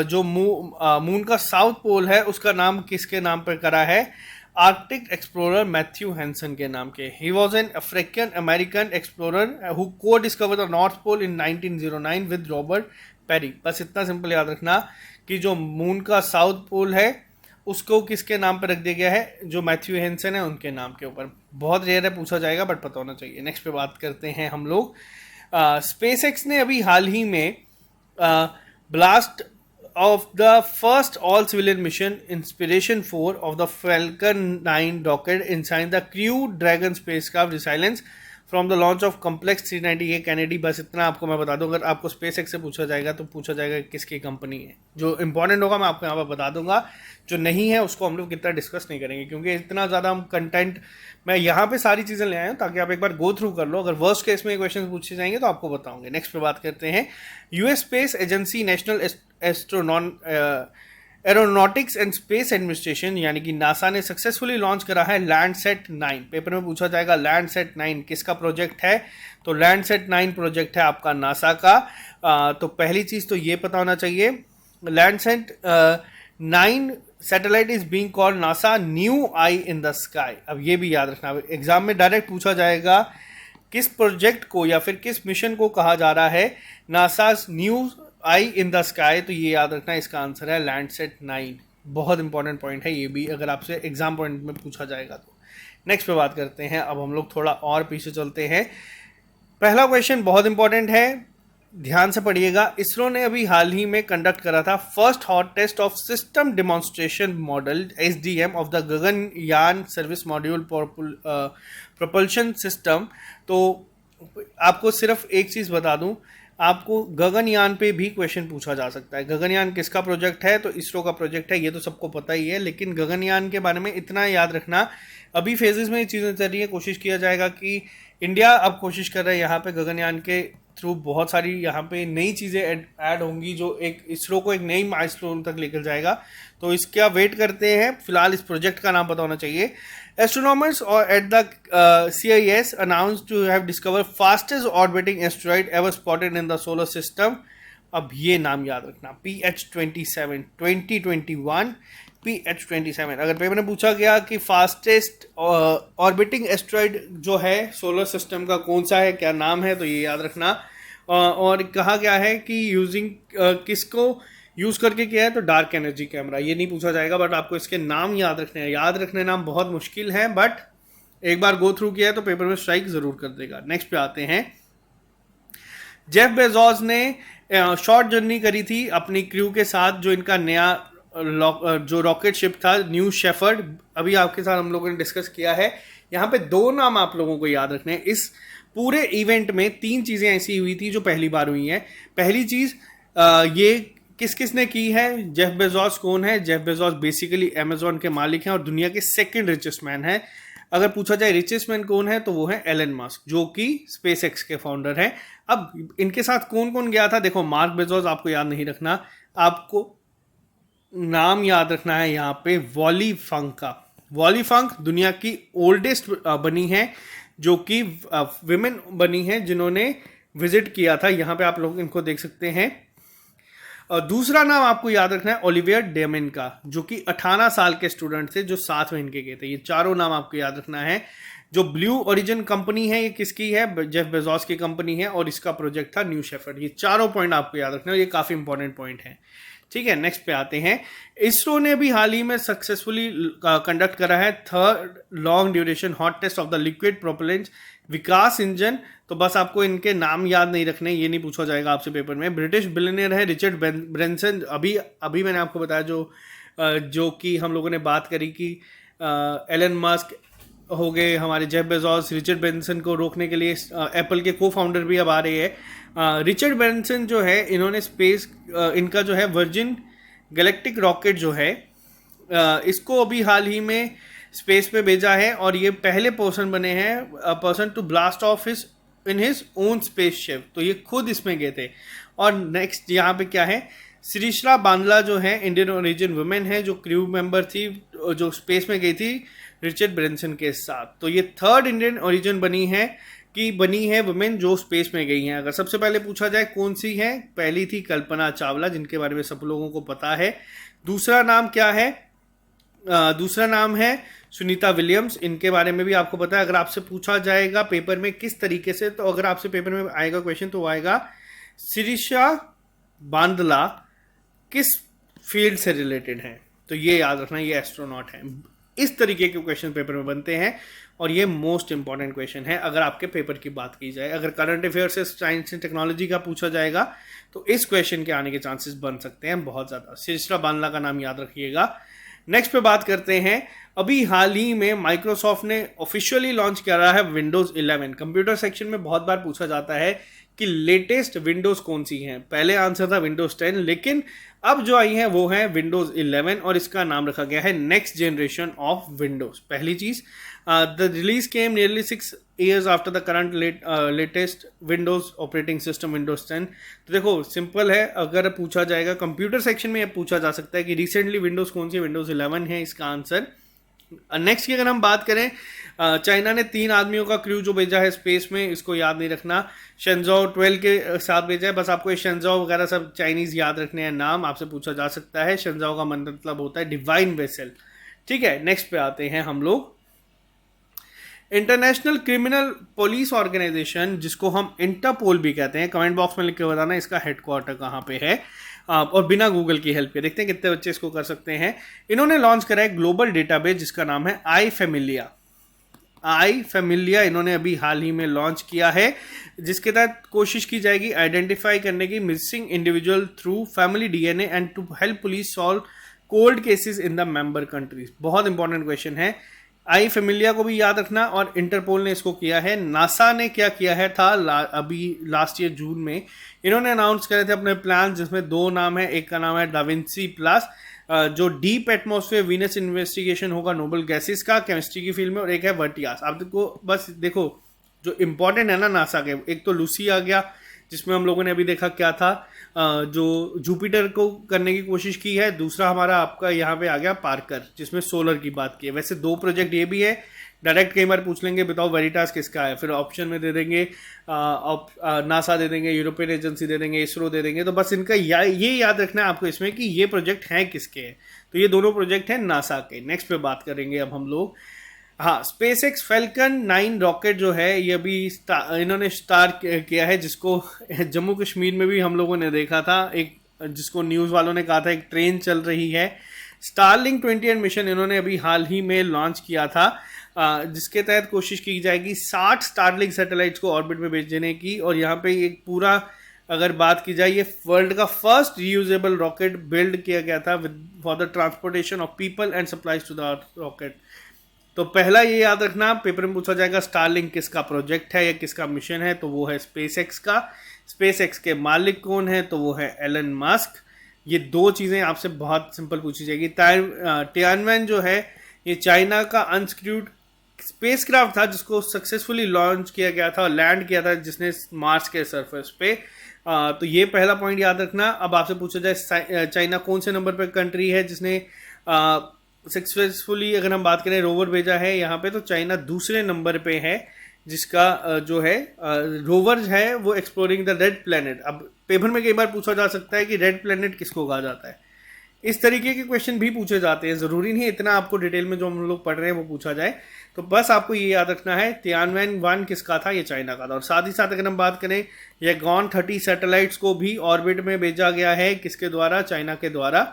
जो मून का साउथ पोल है उसका नाम किसके नाम पर करा है? आर्कटिक एक्सप्लोरर मैथ्यू हैंसन के नाम के। He was an African American explorer who co discover the North Pole in 1909 with Robert Peary. बस इतना सिंपल याद रखना कि जो मून का साउथ पोल है उसको किसके नाम पर रख दिया गया है? जो मैथ्यू हैंसन है उनके नाम के ऊपर। बहुत रेयर है, पूछा जाएगा बट पता होना चाहिए। नेक्स्ट पे बात करते हैं हम लोग। स्पेस एक्स ने अभी हाल ही में blast of the first all-civilian mission Inspiration 4 of the Falcon 9 rocket inside the Crew Dragon spacecraft Resilience from the launch of Complex 390A Kennedy। बस इतना आपको मैं बता दूं, अगर आपको स्पेस एक्स से पूछा जाएगा तो पूछा जाएगा किसकी कंपनी है। जो इंपॉर्टेंट होगा मैं आपको यहाँ पर बता दूंगा, जो नहीं है उसको हम लोग कितना डिस्कस नहीं करेंगे, क्योंकि इतना ज़्यादा हम कंटेंट मैं यहाँ पे सारी चीज़ें ले आया हूँ ताकि आप एक बार गो थ्रू कर लो। अगर वर्स्ट केस में क्वेश्चन पूछे जाएंगे तो आपको बताऊंगे। नेक्स्ट पे बात करते हैं। US space agency national aeronautics and space administration यानी कि नासा ने सक्सेसफुली लॉन्च करा है लैंडसेट 9। पेपर में पूछा जाएगा लैंडसेट 9 किसका प्रोजेक्ट है? तो लैंडसेट 9 प्रोजेक्ट है आपका नासा का। तो पहली चीज़ तो ये पता होना चाहिए, Landsat 9 satellite is being called NASA new eye in the sky. अब ये भी याद रखना, एग्जाम में डायरेक्ट पूछा जाएगा किस प्रोजेक्ट को या फिर किस मिशन को कहा जा रहा है NASA new eye in the sky. तो ये याद रखना, इसका आंसर है लैंडसेट 9। बहुत इंपॉर्टेंट पॉइंट है ये भी, अगर आपसे एग्जाम पॉइंट में पूछा जाएगा तो। नेक्स्ट पे बात करते हैं। अब हम लोग थोड़ा और पीछे चलते हैं। पहला क्वेश्चन बहुत इंपॉर्टेंट है, ध्यान से पढ़िएगा। इसरो ने अभी हाल ही में कंडक्ट करा था first hot test of system demonstration model SDM of the Gaganyaan service module propulsion system. तो आपको सिर्फ एक चीज़ बता दूं, आपको गगनयान पे भी क्वेश्चन पूछा जा सकता है। गगनयान किसका प्रोजेक्ट है? तो इसरो का प्रोजेक्ट है, ये तो सबको पता ही है, लेकिन गगनयान के बारे में इतना याद रखना, अभी फेजेस में ये चीज़ें चल रही है। कोशिश किया जाएगा कि इंडिया अब कोशिश कर रहा है यहाँ पे गगनयान के थ्रू बहुत सारी यहाँ पे नई चीज़ें ऐड होंगी जो एक इसरो को एक नई माइलस्टोन तक लेकर जाएगा। तो इसका वेट करते हैं। फिलहाल इस प्रोजेक्ट का नाम पता होना चाहिए। Astronomers at the CIS announced to have discovered fastest orbiting asteroid ever spotted in the solar system। अब ये नाम याद रखना, PH27 2021 PH27। अगर पेपर में पूछा गया कि फास्टेस्ट ऑर्बिटिंग एस्ट्रॉइड जो है सोलर सिस्टम का कौन सा है, क्या नाम है, तो ये याद रखना। और कहा गया है कि यूजिंग किसको यूज़ करके किया है, तो डार्क एनर्जी कैमरा। ये नहीं पूछा जाएगा बट आपको इसके नाम याद रखने हैं। याद रखने नाम बहुत मुश्किल है बट एक बार गो थ्रू किया है तो पेपर में स्ट्राइक ज़रूर कर देगा। नेक्स्ट पे आते हैं। जेफ बेजोस ने शॉर्ट जर्नी करी थी अपनी क्रू के साथ, जो इनका नया जो रॉकेट शिप था न्यू शेफर्ड, अभी आपके साथ हम लोगों ने डिस्कस किया है। यहाँ पे दो नाम आप लोगों को याद रखने हैं। इस पूरे इवेंट में 3 चीज़ें ऐसी हुई थी जो पहली बार हुई हैं। पहली चीज़ ये किस किस ने की है? जेफ बेजोस कौन है? जेफ बेजोस बेसिकली अमेजॉन के मालिक हैं और दुनिया के सेकंड रिचेस्ट मैन है। अगर पूछा जाए रिचेस्ट मैन कौन है तो वो है एलन मस्क, जो कि स्पेस एक्स के फाउंडर हैं। अब इनके साथ कौन कौन गया था? देखो, मार्क बेजोस आपको याद नहीं रखना, आपको नाम याद रखना है यहाँ पे वॉली फंक का। वॉली फंक दुनिया की ओल्डेस्ट बनी है, जो कि विमेन बनी है जिन्होंने विजिट किया था। यहाँ पे आप लोग इनको देख सकते हैं। और दूसरा नाम आपको याद रखना है ओलिवियर डेमिन का, जो कि 18 साल के स्टूडेंट थे जो साथ में इनके गए थे। ये चारों नाम आपको याद रखना है। जो ब्लू ओरिजिन कंपनी है ये किसकी है? जेफ बेजोस की कंपनी है और इसका प्रोजेक्ट था न्यू शेफर्ड। ये चारों पॉइंट आपको याद रखना है, ये काफ़ी इंपॉर्टेंट पॉइंट है। ठीक है, नेक्स्ट पे आते हैं। इसरो ने भी हाल ही में सक्सेसफुली कंडक्ट करा है third long duration hot test of the liquid propellant Vikas engine. तो बस आपको इनके नाम याद नहीं रखने, ये नहीं पूछा जाएगा आपसे पेपर में। ब्रिटिश बिलियनियर है रिचर्ड ब्रेंसन। अभी मैंने आपको बताया जो कि हम लोगों ने बात करी कि एलन मस्क हो गए, हमारे जेफ बेजोस, रिचर्ड ब्रेंसन को रोकने के लिए एप्पल के को फाउंडर भी अब आ रहे हैं। रिचर्ड ब्रेंसन जो है, इन्होंने स्पेस इनका जो है वर्जिन गैलेक्टिक रॉकेट जो है इसको अभी हाल ही में स्पेस में भेजा है और ये पहले पर्सन बने हैं person to blast off his in his own spaceship, तो ये खुद इसमें गए थे। और नेक्स्ट यहाँ पे क्या है, श्रीश्रा बांदला जो है इंडियन ओरिजिन वुमेन है जो क्रू मेंबर थी जो स्पेस में गई थी रिचर्ड ब्रेंसन के साथ। तो ये थर्ड इंडियन ओरिजिन बनी है वुमेन जो स्पेस में गई हैं। अगर सबसे पहले पूछा जाए कौन सी है, पहली थी कल्पना चावला जिनके बारे में सब लोगों को पता है। दूसरा नाम क्या है, दूसरा नाम है सुनीता विलियम्स, इनके बारे में भी आपको पता है। अगर आपसे पूछा जाएगा पेपर में किस तरीके से, तो अगर आपसे पेपर में आएगा क्वेश्चन तो आएगा श्रीश्रा बांदला किस फील्ड से रिलेटेड है, तो ये याद रखना ये एस्ट्रोनॉट है। इस तरीके के क्वेश्चन पेपर में बनते हैं और ये मोस्ट इंपॉर्टेंट क्वेश्चन है अगर आपके पेपर की बात की जाए। अगर करंट अफेयर से साइंस एंड टेक्नोलॉजी का पूछा जाएगा तो इस क्वेश्चन के आने के चांसेस बन सकते हैं बहुत ज़्यादा। श्रीश्रा बांदला का नाम याद रखिएगा। नेक्स्ट पे बात करते हैं, अभी हाल ही में माइक्रोसॉफ्ट ने ऑफिशियली लॉन्च किया रहा है विंडोज 11। कंप्यूटर सेक्शन में बहुत बार पूछा जाता है कि लेटेस्ट विंडोज कौन सी हैं, पहले आंसर था विंडोज 10, लेकिन अब जो आई है वो है विंडोज 11 और इसका नाम रखा गया है नेक्स्ट जनरेशन ऑफ विंडोज। पहली चीज, the release came nearly 6 years after the current latest Windows operating system Windows 10। तो देखो सिंपल है, अगर पूछा जाएगा कंप्यूटर सेक्शन में, यह पूछा जा सकता है कि रिसेंटली विंडोज कौन सी, विंडोज 11 है इसका आंसर। नेक्स्ट की अगर हम बात करें, चाइना ने 3 आदमियों का क्रू जो भेजा है स्पेस में, इसको याद नहीं रखना, शेंजाओ 12 के साथ भेजा है। बस आपको ये शेंजाओ वगैरह सब चाइनीज याद रखने हैं, नाम आपसे पूछा जा सकता है। शेंजाओ का मतलब होता है डिवाइन वेसल। ठीक है, नेक्स्ट पे आते हैं हम लोग। इंटरनेशनल क्रिमिनल पुलिस ऑर्गेनाइजेशन जिसको हम इंटरपोल भी कहते हैं, कमेंट बॉक्स में लिख के बताना इसका हेडक्वार्टर कहाँ पे है, और बिना गूगल की हेल्प के देखते हैं कितने बच्चे इसको कर सकते हैं। इन्होंने लॉन्च करा है ग्लोबल डेटाबेस जिसका नाम है आई फैमिलिया इन्होंने अभी हाल ही में लॉन्च किया है, जिसके तहत कोशिश की जाएगी आइडेंटिफाई करने की missing individual through family DNA and to help police solve cold cases in the member countries. बहुत इंपॉर्टेंट क्वेश्चन है, आई फैमिलिया को भी याद रखना। और इंटरपोल ने इसको किया है। नासा ने क्या किया है था अभी लास्ट ईयर जून में इन्होंने अनाउंस करे थे अपने प्लान, जिसमें 2 नाम है, एक का नाम है डाविंसी प्लस जो डीप एटमॉस्फेयर वीनस इन्वेस्टिगेशन होगा नोबल गैसेस का केमिस्ट्री की फील्ड में, और एक है वर्टियास। आप बस देखो जो इंपॉर्टेंट है ना नासा के, एक तो लूसी आ गया जिसमें हम लोगों ने अभी देखा क्या था, जो जुपिटर को करने की कोशिश की है। दूसरा हमारा आपका यहाँ पे आ गया पार्कर जिसमें सोलर की बात की है। वैसे 2 प्रोजेक्ट ये भी है, डायरेक्ट कई बार पूछ लेंगे बताओ वेरिटास किसका है, फिर ऑप्शन में दे देंगे नासा दे देंगे, यूरोपियन एजेंसी दे देंगे, इसरो दे देंगे। तो बस इनका ये याद रखना है आपको इसमें कि ये प्रोजेक्ट हैं किसके हैं। तो ये दोनों प्रोजेक्ट हैं नासा के। नेक्स्ट पे बात करेंगे अब हम लोग, हाँ, स्पेस एक्स फैल्कन 9 रॉकेट जो है ये अभी इन्होंने स्टार्ट किया है, जिसको जम्मू कश्मीर में भी हम लोगों ने देखा था, एक जिसको न्यूज़ वालों ने कहा था एक ट्रेन चल रही है। स्टारलिंक 28 मिशन इन्होंने अभी हाल ही में लॉन्च किया था, जिसके तहत कोशिश की जाएगी 60 स्टारलिंक सैटेलाइट्स को ऑर्बिट में भेजने की। और यहाँ पे एक पूरा अगर बात की जाए, ये वर्ल्ड का फर्स्ट रीयूजेबल रॉकेट बिल्ड किया गया था for the transportation of people and supplies to the rocket. तो पहला ये याद रखना, पेपर में पूछा जाएगा स्टारलिंक किसका प्रोजेक्ट है या किसका मिशन है, तो वो है स्पेसएक्स का। स्पेसएक्स के मालिक कौन है, तो वो है एलन मस्क। ये 2 चीज़ें आपसे बहुत सिंपल पूछी जाएगी। टियानवेन जो है ये चाइना का अनस्क्रूड स्पेसक्राफ्ट था जिसको सक्सेसफुली लॉन्च किया गया था और लैंड किया था जिसने मार्स के सरफेस पे। तो ये पहला पॉइंट याद रखना। अब आपसे पूछा जाए चाइना कौन से नंबर पे कंट्री है जिसने सक्सेसफुली अगर हम बात करें रोवर भेजा है यहाँ पे, तो चाइना दूसरे नंबर पे है, जिसका जो है रोवर है वो एक्सप्लोरिंग द रेड प्लेनेट। अब पेपर में कई बार पूछा जा सकता है कि रेड प्लेनेट किसको कहा जाता है, इस तरीके के क्वेश्चन भी पूछे जाते हैं। ज़रूरी नहीं इतना आपको डिटेल में जो हम लोग पढ़ रहे हैं वो पूछा जाए, तो बस आपको ये याद रखना है तियानवेन 1 किसका था, ये चाइना का था। और साथ ही साथ अगर हम बात करें यगॉन 30 सैटेलाइट्स को भी ऑर्बिट में भेजा गया है, किसके द्वारा, चाइना के द्वारा।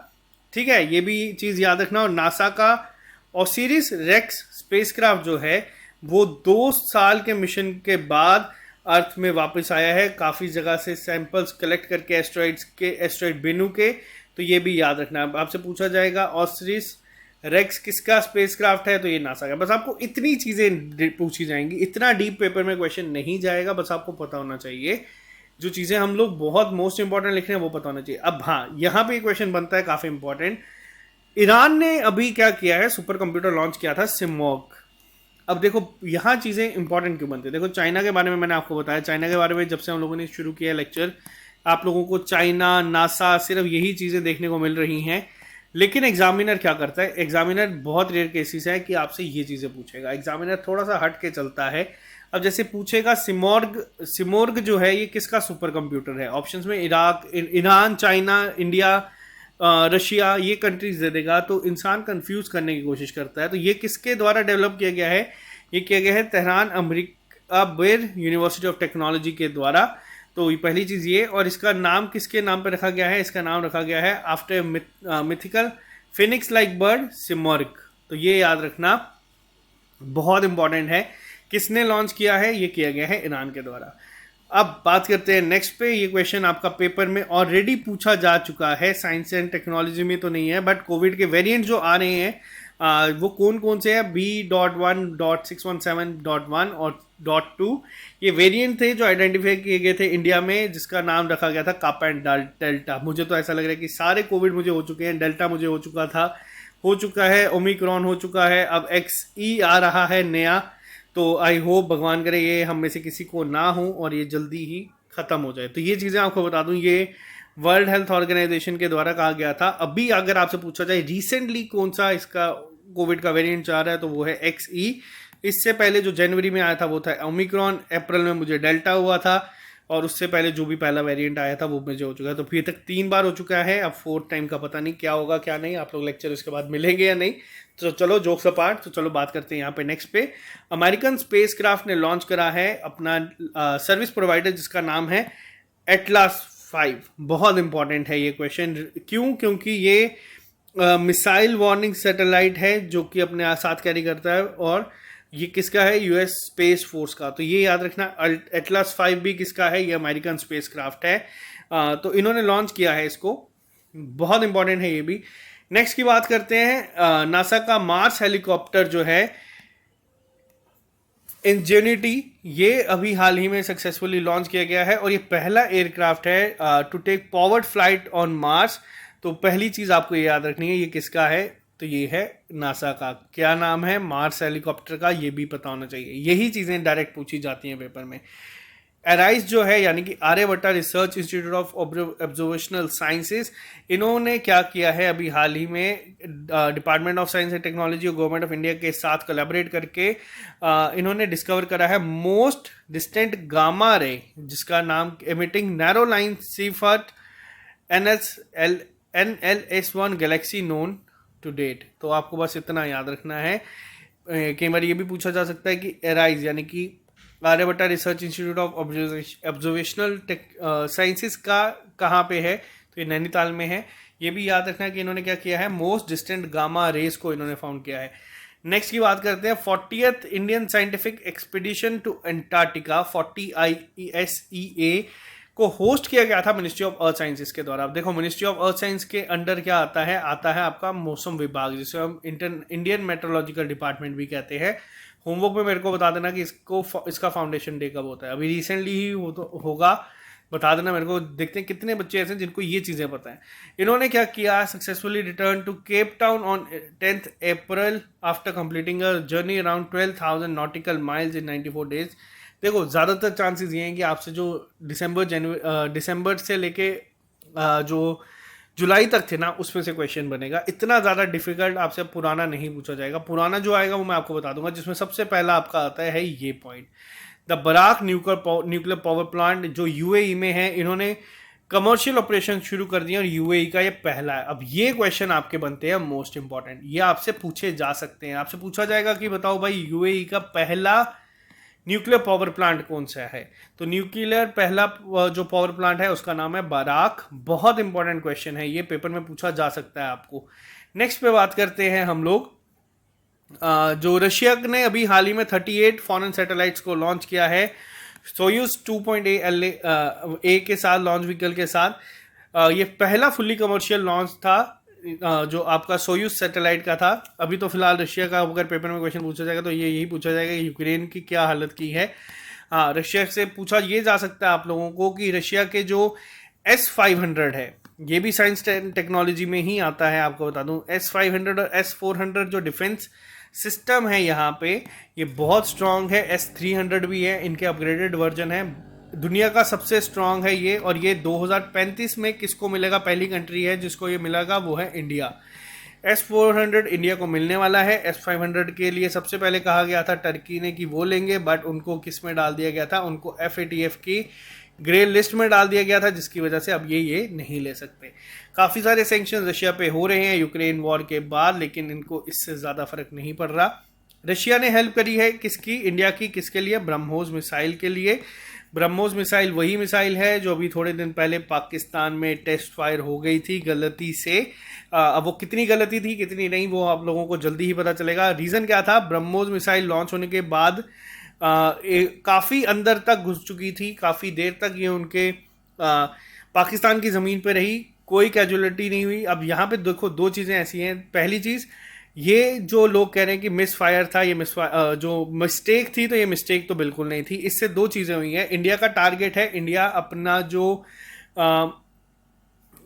ठीक है, ये भी चीज़ याद रखना। और नासा का ओसिरिस रेक्स स्पेसक्राफ्ट जो है वो 2 साल के मिशन के बाद अर्थ में वापस आया है, काफ़ी जगह से सैंपल्स कलेक्ट करके एस्ट्रॉइड बेनू के। तो ये भी याद रखना। आपसे पूछा जाएगा ओसिरिस रेक्स किसका स्पेसक्राफ्ट है, तो ये नासा का। बस आपको इतनी चीज़ें पूछी जाएंगी, इतना डीप पेपर में क्वेश्चन नहीं जाएगा, बस आपको पता होना चाहिए जो चीज़ें हम लोग बहुत मोस्ट इंपॉर्टेंट लिख रहे हैं वो पता होना चाहिए। अब हाँ, यहाँ पे क्वेश्चन बनता है काफ़ी इंपॉर्टेंट, ईरान ने अभी क्या किया है, सुपर कंप्यूटर लॉन्च किया था सिमॉग। अब देखो यहाँ चीज़ें इंपॉर्टेंट क्यों बनती है। देखो चाइना के बारे में मैंने आपको बताया, चाइना के बारे में जब से हम लोगों ने शुरू किया लेक्चर, आप लोगों को चाइना, नासा, सिर्फ यही चीज़ें देखने को मिल रही हैं। लेकिन एग्जामिनर क्या करता है, एग्जामिनर बहुत रेयर केसेस है कि आपसे ये चीज़ें पूछेगा। एग्जामिनर थोड़ा सा हट के चलता है। अब जैसे पूछेगा सिमोर्ग, सिमोर्ग जो है ये किसका सुपर कंप्यूटर है, ऑप्शंस में Iraq, Iran, China, India, Russia, ये कंट्रीज दे देगा तो इंसान कंफ्यूज करने की कोशिश करता है। तो ये किसके द्वारा डेवलप किया गया है, ये किया गया है तेहरान अमेरिका बेर यूनिवर्सिटी ऑफ टेक्नोलॉजी के द्वारा। तो ये पहली चीज़ ये, और इसका नाम किसके नाम पर रखा गया है, इसका नाम रखा गया है after mythical Phoenix like bird Simorgh. तो ये याद रखना बहुत इंपॉर्टेंट है। किसने लॉन्च किया है, ये किया गया है ईरान के द्वारा। अब बात करते हैं नेक्स्ट पे। ये क्वेश्चन आपका पेपर में ऑलरेडी पूछा जा चुका है, साइंस एंड टेक्नोलॉजी में तो नहीं है, बट कोविड के वेरिएंट जो आ रहे हैं वो कौन कौन से हैं, B.1.617.1 और .2, ये वेरिएंट थे जो आइडेंटिफाई किए गए थे इंडिया में, जिसका नाम रखा गया था कापा एंड डेल्टा। मुझे तो ऐसा लग रहा है कि सारे कोविड मुझे हो चुके हैं, डेल्टा मुझे हो चुका था, हो चुका है, ओमिक्रॉन हो चुका है, अब XE आ रहा है नया। तो आई होप भगवान करे ये हम में से किसी को ना हो और ये जल्दी ही ख़त्म हो जाए। तो ये चीज़ें आपको बता दूं, ये वर्ल्ड हेल्थ ऑर्गेनाइजेशन के द्वारा कहा गया था। अभी अगर आपसे पूछा जाए रिसेंटली कौन सा इसका कोविड का वेरिएंट जा रहा है, तो वो है XE। इससे पहले जो जनवरी में आया था वो था ओमिक्रॉन, अप्रैल में मुझे डेल्टा हुआ था, और उससे पहले जो भी पहला वेरिएंट आया था वो मुझे हो चुका है। तो फिर तक 3 बार हो चुका है। अब 4th टाइम का पता नहीं क्या होगा क्या नहीं, आप लोग लेक्चर उसके बाद मिलेंगे या नहीं। तो चलो जोक्स अपार्ट, तो चलो बात करते हैं यहाँ पे नेक्स्ट पे। अमेरिकन स्पेसक्राफ्ट ने लॉन्च करा है अपना सर्विस प्रोवाइडर जिसका नाम है एटलास 5। बहुत इंपॉर्टेंट है ये क्वेश्चन, क्यों, क्योंकि ये मिसाइल वार्निंग सैटेलाइट है जो कि अपने साथ कैरी करता है, और ये किसका है, यूएस स्पेस फोर्स का। तो ये याद रखना, एटलास 5 भी किसका है, ये अमेरिकन स्पेस क्राफ्ट है। तो इन्होंने लॉन्च किया है इसको, बहुत इंपॉर्टेंट है ये भी। नेक्स्ट की बात करते हैं, नासा का मार्स हेलीकॉप्टर जो है इंजेनिटी, ये अभी हाल ही में सक्सेसफुली लॉन्च किया गया है, और ये पहला एयरक्राफ्ट है to take powered flight on Mars. तो पहली चीज़ आपको ये याद रखनी है, ये किसका है, तो ये है नासा का। क्या नाम है, मार्स हेलीकॉप्टर का, ये भी पता होना चाहिए। यही चीज़ें डायरेक्ट पूछी जाती हैं पेपर में। एराइज जो है यानी कि Aryabhatta research institute of observational sciences, इन्होंने क्या किया है अभी हाल ही में, department of science and technology और गवर्नमेंट ऑफ इंडिया के साथ कोलैबोरेट करके इन्होंने डिस्कवर करा है मोस्ट डिस्टेंट गामा रे, जिसका नाम emitting narrow line Seyfert NLS1 galaxy known to date. तो आपको बस इतना याद रखना है। कई बार ये भी पूछा जा सकता है कि एराइज यानी कि Aryabhatta research institute of observational sciences का कहाँ पे है, तो ये नैनीताल में है। ये भी याद रखना कि इन्होंने क्या किया है, मोस्ट डिस्टेंट गामा रेस को इन्होंने फाउंड किया है। नेक्स्ट की बात करते हैं, 40th Indian scientific expedition to Antarctica 40 ISEA को होस्ट किया गया था मिनिस्ट्री ऑफ अर्थ साइंसेज के द्वारा। अब देखो मिनिस्ट्री ऑफ अर्थ साइंस के अंडर क्या आता है, आता है आपका मौसम विभाग, जिसे हम इंडियन मेट्रोलॉजिकल डिपार्टमेंट भी कहते हैं। होमवर्क में मेरे को बता देना कि इसका फाउंडेशन डे कब होता है, अभी रिसेंटली ही होगा, बता देना मेरे को। देखते हैं कितने बच्चे ऐसे हैं जिनको ये चीज़ें पता है। इन्होंने क्या किया, successfully return to Cape Town on 10th April after completing a journey around 12,000 nautical miles in 94 days। देखो ज़्यादातर चांसेस ये हैं कि आपसे जो दिसंबर से लेके जो जुलाई तक थे ना, उसमें से क्वेश्चन बनेगा। इतना ज़्यादा डिफिकल्ट आपसे पुराना नहीं पूछा जाएगा। पुराना जो आएगा वो मैं आपको बता दूंगा, जिसमें सबसे पहला आपका आता है ये point, the Barakah nuclear power plant जो यूएई में है। इन्होंने कमर्शियल ऑपरेशन शुरू कर दिए और यूएई का ये पहला है। अब ये क्वेश्चन आपके बनते हैं मोस्ट इंपॉर्टेंट, ये आपसे पूछे जा सकते हैं। आपसे पूछा जाएगा कि बताओ भाई यूएई का पहला न्यूक्लियर पावर प्लांट कौन सा है, तो न्यूक्लियर पहला जो पावर प्लांट है उसका नाम है बराक। बहुत इंपॉर्टेंट क्वेश्चन है ये, पेपर में पूछा जा सकता है आपको। नेक्स्ट पे बात करते हैं हम लोग, जो रशिया ने अभी हाल ही में 38 फॉरेन सैटेलाइट्स को लॉन्च किया है सोयूज 2.8 के साथ, लॉन्च व्हीकल के साथ। ये पहला फुल्ली कमर्शियल लॉन्च था जो आपका सोयूज सैटेलाइट का था। अभी तो फिलहाल रशिया का अगर पेपर में क्वेश्चन पूछा जाएगा तो ये यही पूछा जाएगा कि यूक्रेन की क्या हालत की है। हाँ, रशिया से पूछा ये जा सकता है आप लोगों को कि रशिया के जो S-500 है, ये भी साइंस टेक्नोलॉजी में ही आता है। आपको बता दूं S-500 और S-400 जो डिफेंस सिस्टम है यहाँ पे, ये बहुत स्ट्रांग है। S-300 भी है, इनके अपग्रेडेड वर्जन है। दुनिया का सबसे स्ट्रांग है ये, और ये 2035 में किसको मिलेगा, पहली कंट्री है जिसको ये मिलेगा वो है इंडिया। S-400 इंडिया को मिलने वाला है। S-500 के लिए सबसे पहले कहा गया था टर्की ने कि वो लेंगे, बट उनको किस में डाल दिया गया था, उनको FATF की ग्रे लिस्ट में डाल दिया गया था, जिसकी वजह से अब ये नहीं ले सकते। काफ़ी सारे सैंक्शन रशिया पे हो रहे हैं यूक्रेन वॉर के बाद, लेकिन इनको इससे ज़्यादा फर्क नहीं पड़ रहा। रशिया ने हेल्प करी है किसकी, इंडिया की, किसके लिए, ब्रह्मोस मिसाइल के लिए। ब्रह्मोस मिसाइल वही मिसाइल है जो अभी थोड़े दिन पहले पाकिस्तान में टेस्ट फायर हो गई थी गलती से। अब वो कितनी गलती थी कितनी नहीं वो आप लोगों को जल्दी ही पता चलेगा। रीज़न क्या था, ब्रह्मोस मिसाइल लॉन्च होने के बाद काफ़ी अंदर तक घुस चुकी थी, काफ़ी देर तक ये उनके पाकिस्तान की ज़मीन पे रही, कोई कैजुअलिटी नहीं हुई। अब यहाँ पे देखो दो चीज़ें ऐसी हैं। पहली चीज़, ये जो लोग कह रहे हैं कि मिस फायर था, ये जो मिस्टेक थी, तो ये मिस्टेक तो बिल्कुल नहीं थी। इससे दो चीज़ें हुई हैं। इंडिया का टारगेट है, इंडिया अपना जो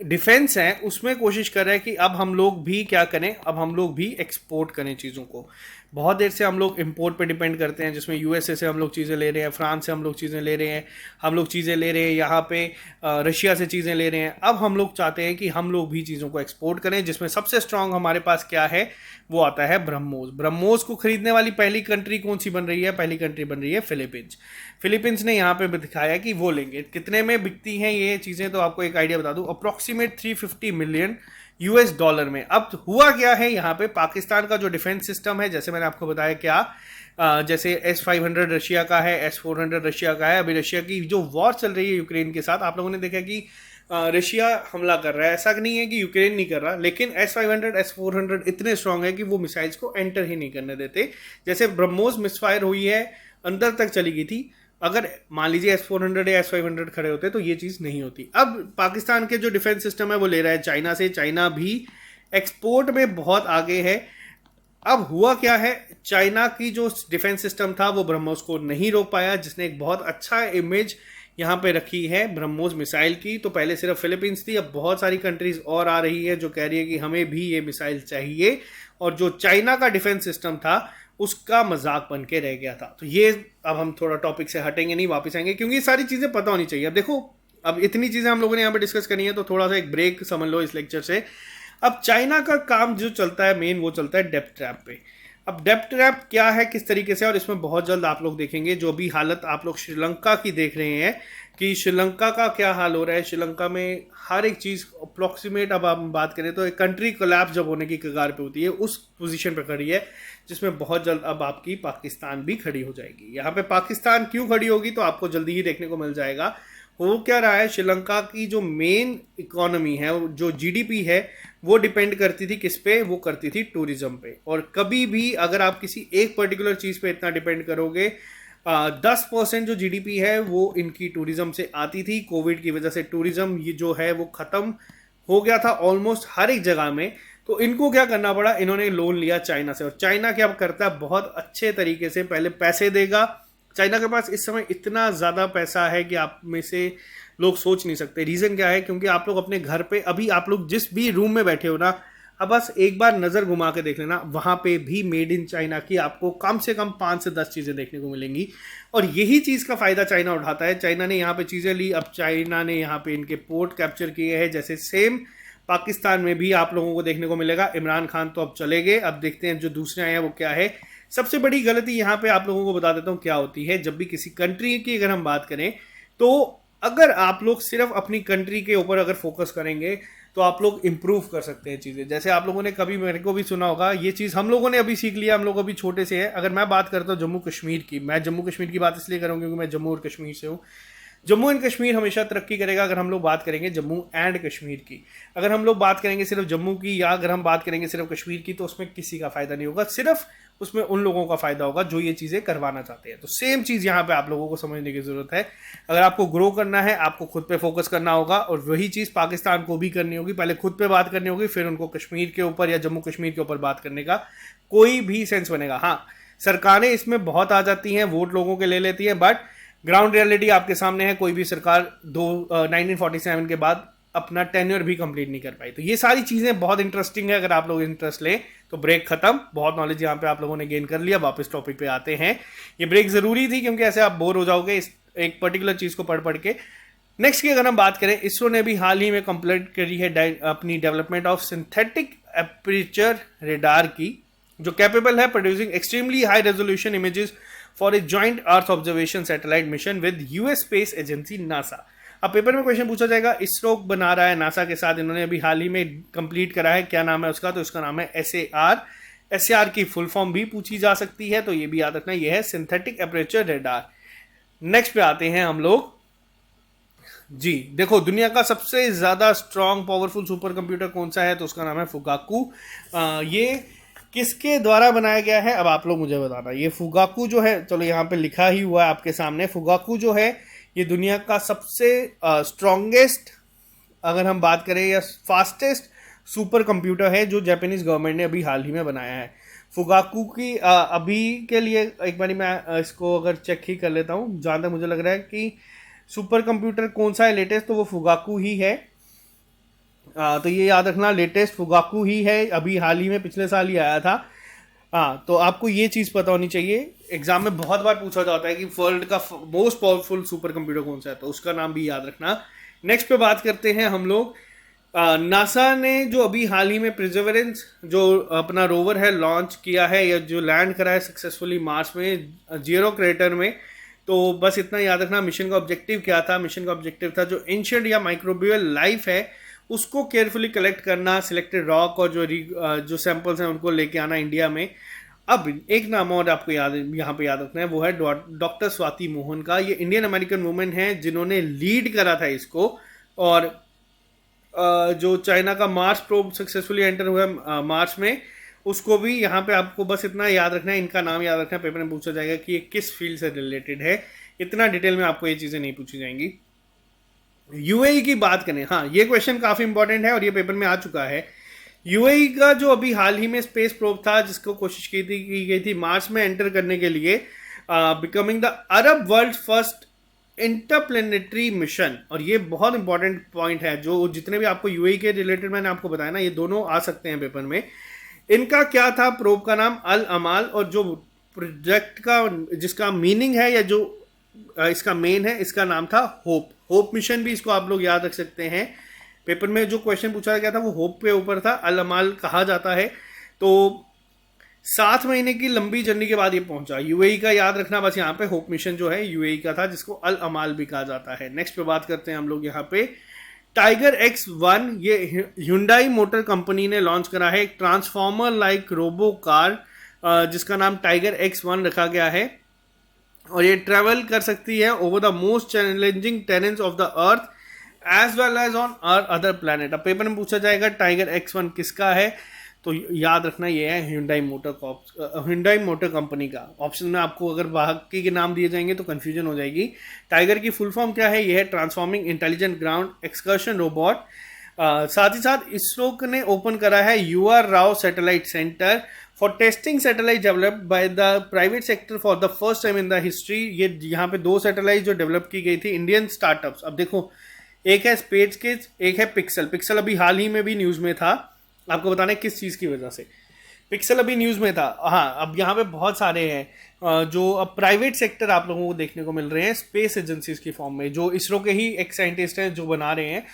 डिफेंस है उसमें कोशिश कर रहा है कि अब हम लोग भी क्या करें, अब हम लोग भी एक्सपोर्ट करें चीज़ों को। बहुत देर से हम लोग इंपोर्ट पे डिपेंड करते हैं, जिसमें USA से हम लोग चीज़ें ले रहे हैं, फ्रांस से हम लोग चीज़ें ले रहे हैं, हम लोग चीज़ें ले रहे हैं यहाँ पे रशिया से चीज़ें ले रहे हैं। अब हम लोग चाहते हैं कि हम लोग भी चीज़ों को एक्सपोर्ट करें, जिसमें सबसे स्ट्रांग हमारे पास क्या है, वो आता है ब्रह्मोस। ब्रह्मोस को खरीदने वाली पहली कंट्री कौन सी बन रही है, पहली कंट्री बन रही है फिलीपींस। फिलीपींस ने यहाँ पे दिखाया कि वो लेंगे। कितने में बिकती हैं ये चीज़ें, तो आपको एक आइडिया बता दूं, अप्रॉक्सीमेट $350 मिलियन में। अब हुआ क्या है यहाँ पे, पाकिस्तान का जो डिफेंस सिस्टम है, जैसे मैंने आपको बताया क्या, जैसे S-500 रशिया का है, S-400 रशिया का है। अभी रशिया की जो वॉर चल रही है यूक्रेन के साथ, आप लोगों ने देखा कि रशिया हमला कर रहा है, ऐसा नहीं है कि यूक्रेन नहीं कर रहा, लेकिन S-500 S-400 इतने स्ट्रांग है कि वो मिसाइल्स को एंटर ही नहीं करने देते। जैसे ब्रह्मोस मिसफायर हुई है, अंदर तक चली गई थी, अगर मान लीजिए S-400 या S-500 खड़े होते तो ये चीज़ नहीं होती। अब पाकिस्तान के जो डिफेंस सिस्टम है वो ले रहा है चाइना से। चाइना भी एक्सपोर्ट में बहुत आगे है। अब हुआ क्या है, चाइना की जो डिफेंस सिस्टम था वो ब्रह्मोस को नहीं रोक पाया, जिसने एक बहुत अच्छा इमेज यहाँ पे रखी है ब्रह्मोस मिसाइल की। तो पहले सिर्फ फिलीपींस थी, अब बहुत सारी कंट्रीज और आ रही है जो कह रही है कि हमें भी ये मिसाइल चाहिए, और जो चाइना का डिफेंस सिस्टम था उसका मजाक बन के रह गया था। तो ये अब हम थोड़ा टॉपिक से हटेंगे नहीं, वापस आएंगे, क्योंकि ये सारी चीज़ें पता होनी चाहिए। अब देखो, अब इतनी चीज़ें हम लोगों ने यहाँ पे डिस्कस करनी है, तो थोड़ा सा एक ब्रेक समझ लो इस लेक्चर से। अब चाइना का काम जो चलता है मेन, वो चलता है डेप्थ ट्रैप पे। अब डेप्थ ट्रैप क्या है, किस तरीके से, और इसमें बहुत जल्द आप लोग देखेंगे। जो भी हालत आप लोग श्रीलंका की देख रहे हैं कि श्रीलंका का क्या हाल हो रहा है, श्रीलंका में हर एक चीज़ अप्रॉक्सीमेट, अब हम बात करें तो एक कंट्री कोलैप्स जब होने की कगार पे होती है, उस पोजीशन पे खड़ी है, जिसमें बहुत जल्द अब आपकी पाकिस्तान भी खड़ी हो जाएगी। यहाँ पे पाकिस्तान क्यों खड़ी होगी, तो आपको जल्दी ही देखने को मिल जाएगा। हो क्या रहा है, श्रीलंका की जो मेन इकोनॉमी है, जो GDP है, वो डिपेंड करती थी किस पे, वो करती थी टूरिज्म पे। और कभी भी अगर आप किसी एक पर्टिकुलर चीज़ पे इतना डिपेंड करोगे, 10% जो GDP है वो इनकी टूरिज्म से आती थी। कोविड की वजह से टूरिज्म ये जो है वो ख़त्म हो गया था ऑलमोस्ट हर एक जगह में। तो इनको क्या करना पड़ा, इन्होंने लोन लिया चाइना से। और चाइना क्या करता है, बहुत अच्छे तरीके से पहले पैसे देगा। चाइना के पास इस समय इतना ज़्यादा पैसा है कि आप में से लोग सोच नहीं सकते। रीज़न क्या है, क्योंकि आप लोग अपने घर पे, अभी आप लोग जिस भी रूम में बैठे हो ना, अब बस एक बार नज़र घुमा के देख लेना, वहाँ पे भी मेड इन चाइना की आपको कम से कम 5 से 10 चीज़ें देखने को मिलेंगी। और यही चीज़ का फ़ायदा चाइना उठाता है। चाइना ने यहाँ पे चीज़ें ली, अब चाइना ने यहाँ पे इनके पोर्ट कैप्चर किए हैं। जैसे सेम पाकिस्तान में भी आप लोगों को देखने को मिलेगा। इमरान खान तो अब चले गए, अब देखते हैं जो दूसरे आए हैं वो क्या है। सबसे बड़ी गलती यहाँ पे आप लोगों को बता देता हूँ क्या होती है। जब भी किसी कंट्री की अगर हम बात करें, तो अगर आप लोग सिर्फ अपनी कंट्री के ऊपर अगर फोकस करेंगे तो आप लोग इंप्रूव कर सकते हैं चीज़ें। जैसे आप लोगों ने कभी, मेरे को भी सुना होगा, ये चीज़ हम लोगों ने अभी सीख लिया, हम लोग अभी छोटे से है। अगर मैं बात करता हूँ जम्मू कश्मीर की, मैं जम्मू कश्मीर की बात इसलिए करूँगा क्योंकि मैं जम्मू और कश्मीर से हूँ। जम्मू एंड कश्मीर हमेशा तरक्की करेगा अगर हम लोग बात करेंगे जम्मू एंड कश्मीर की। अगर हम लोग बात करेंगे सिर्फ जम्मू की, या अगर हम बात करेंगे सिर्फ कश्मीर की, तो उसमें किसी का फायदा नहीं होगा, सिर्फ उसमें उन लोगों का फायदा होगा जो ये चीज़ें करवाना चाहते हैं। तो सेम चीज़ यहाँ पे आप लोगों को समझने की जरूरत है। अगर आपको ग्रो करना है, आपको खुद पे फोकस करना होगा, और वही चीज़ पाकिस्तान को भी करनी होगी। पहले खुद पे बात करनी होगी, फिर उनको कश्मीर के ऊपर या जम्मू कश्मीर के ऊपर बात करने का कोई भी सेंस बनेगा। हाँ, सरकारें इसमें बहुत आ जाती हैं, वोट लोगों के ले लेती हैं, बट ग्राउंड रियलिटी आपके सामने है। कोई भी सरकार 1947 के बाद अपना टेन्योर भी कंप्लीट नहीं कर पाई। तो ये सारी चीज़ें बहुत इंटरेस्टिंग है, अगर आप लोग इंटरेस्ट ले तो। ब्रेक खत्म, बहुत नॉलेज यहाँ पे आप लोगों ने गेन कर लिया। वापस टॉपिक पे आते हैं। ये ब्रेक ज़रूरी थी क्योंकि ऐसे आप बोर हो जाओगे इस एक पर्टिकुलर चीज़ को पढ़ पढ़ के। नेक्स्ट की अगर हम बात करें, इसरो ने भी हाल ही में कंप्लीट करी है अपनी development of synthetic aperture radar की, जो कैपेबल है producing extremely high resolution images for a joint earth observation satellite mission with US space agency NASA. अब पेपर में क्वेश्चन पूछा जाएगा, इसरो बना रहा है नासा के साथ, इन्होंने अभी हाल ही में कंप्लीट करा है, क्या नाम है उसका? तो इसका नाम है एसएआर। एसएआर की फुल फॉर्म भी पूछी जा सकती है, तो ये भी याद रखना, ये है सिंथेटिक एपर्चर रेडार। नेक्स्ट पे आते हैं हम लोग जी। देखो, दुनिया का सबसे ज्यादा स्ट्रॉन्ग पावरफुल सुपर कंप्यूटर कौन सा है? तो उसका नाम है फुगाकू। ये किसके द्वारा बनाया गया है? अब आप लोग मुझे बताना। ये फुगाकू जो है, चलो यहाँ पे लिखा ही हुआ है आपके सामने, फुगाकू जो है ये दुनिया का सबसे स्ट्रॉन्गेस्ट, अगर हम बात करें, या फास्टेस्ट सुपर कंप्यूटर है जो जापानीज गवर्नमेंट ने अभी हाल ही में बनाया है। फुगाकू की अभी के लिए एक बार मैं इसको अगर चेक ही कर लेता हूँ, जहाँ तक मुझे लग रहा है कि सुपर कंप्यूटर कौन सा है लेटेस्ट, तो वो फुगाकू ही है। तो ये याद रखना, लेटेस्ट फुगाकू ही है, अभी हाल ही में पिछले साल ही आया था। हाँ, तो आपको ये चीज़ पता होनी चाहिए। एग्जाम में बहुत बार पूछा जाता है कि वर्ल्ड का मोस्ट पावरफुल सुपर कंप्यूटर कौन सा है, तो उसका नाम भी याद रखना। नेक्स्ट पे बात करते हैं हम लोग। नासा ने जो अभी हाल ही में परसेवरेंस जो अपना रोवर है लॉन्च किया है, या जो लैंड करा है सक्सेसफुली मार्स में, जीरो क्रेटर में। तो बस इतना याद रखना, मिशन का ऑब्जेक्टिव क्या था? मिशन का ऑब्जेक्टिव था जो एंशिएंट या माइक्रोबियल लाइफ है उसको केयरफुली कलेक्ट करना, सिलेक्टेड रॉक और जो सैंपल्स हैं उनको लेके आना इंडिया में। अब एक नाम और आपको यहाँ पे याद रखना है, वो है डॉक्टर स्वाति मोहन का। ये इंडियन अमेरिकन वुमेन है जिन्होंने लीड करा था इसको, और जो चाइना का मार्स प्रोब सक्सेसफुली एंटर हुआ मार्च में, उसको भी यहाँ पे आपको बस इतना याद रखना है, इनका नाम याद रखना है। पेपर में पूछा जाएगा कि ये किस फील्ड से रिलेटेड है, इतना डिटेल में आपको ये चीज़ें नहीं पूछी जाएंगी। यूएई की बात करें, हाँ ये क्वेश्चन काफ़ी इंपॉर्टेंट है और ये पेपर में आ चुका है। यूएई का जो अभी हाल ही में स्पेस प्रोब था, जिसको कोशिश की गई थी मार्स में एंटर करने के लिए, becoming the Arab world first interplanetary mission. और ये बहुत इंपॉर्टेंट पॉइंट है, जो जितने भी आपको यूएई के रिलेटेड मैंने आपको बताया ना, ये दोनों आ सकते हैं पेपर में। इनका क्या था? प्रोब का नाम अल अमाल, और जो प्रोजेक्ट का जिसका मीनिंग है, या जो इसका मेन है, इसका नाम था होप। होप मिशन भी इसको आप लोग याद रख सकते हैं। पेपर में जो क्वेश्चन पूछा गया था वो होप पे ऊपर था, अल अमाल कहा जाता है। तो 7 महीने की लंबी जर्नी के बाद ये पहुंचा। यूएई का याद रखना बस, यहाँ पे होप मिशन जो है यूएई का था, जिसको अल अमाल भी कहा जाता है। नेक्स्ट पे बात करते हैं हम लोग यहाँ पे टाइगर X1। ये Hyundai मोटर कंपनी ने लॉन्च करा है एक ट्रांसफॉर्मर लाइक रोबो कार, जिसका नाम टाइगर X1 रखा गया है। और ये ट्रेवल कर सकती है over the most challenging terrains of the earth as well as on other planet. अब पेपर में पूछा जाएगा टाइगर X1 किसका है, तो याद रखना ये है Hyundai मोटर कंपनी का। ऑप्शन में आपको अगर बाकी के नाम दिए जाएंगे तो कंफ्यूजन हो जाएगी। टाइगर की फुल फॉर्म क्या है? ये है transforming intelligent ground excursion robot. साथ ही साथ इसरो ने ओपन करा है UR Rao satellite centre for testing satellite developed by the private sector for the first time in the history. ये यहाँ पे 2 सैटेलाइट जो डेवलप की गई थी इंडियन स्टार्टअप्स। अब देखो, एक है स्पेस किड्स, एक है पिक्सल। पिक्सल अभी हाल ही में भी न्यूज़ में था, आपको बताना है किस चीज़ की वजह से पिक्सल अभी न्यूज़ में था। हाँ, अब यहाँ पे बहुत सारे हैं जो अब प्राइवेट सेक्टर आप लोगों को देखने को मिल रहे हैं स्पेस एजेंसीज की फॉर्म में, जो इसरो के ही एक साइंटिस्ट हैं जो बना रहे हैं।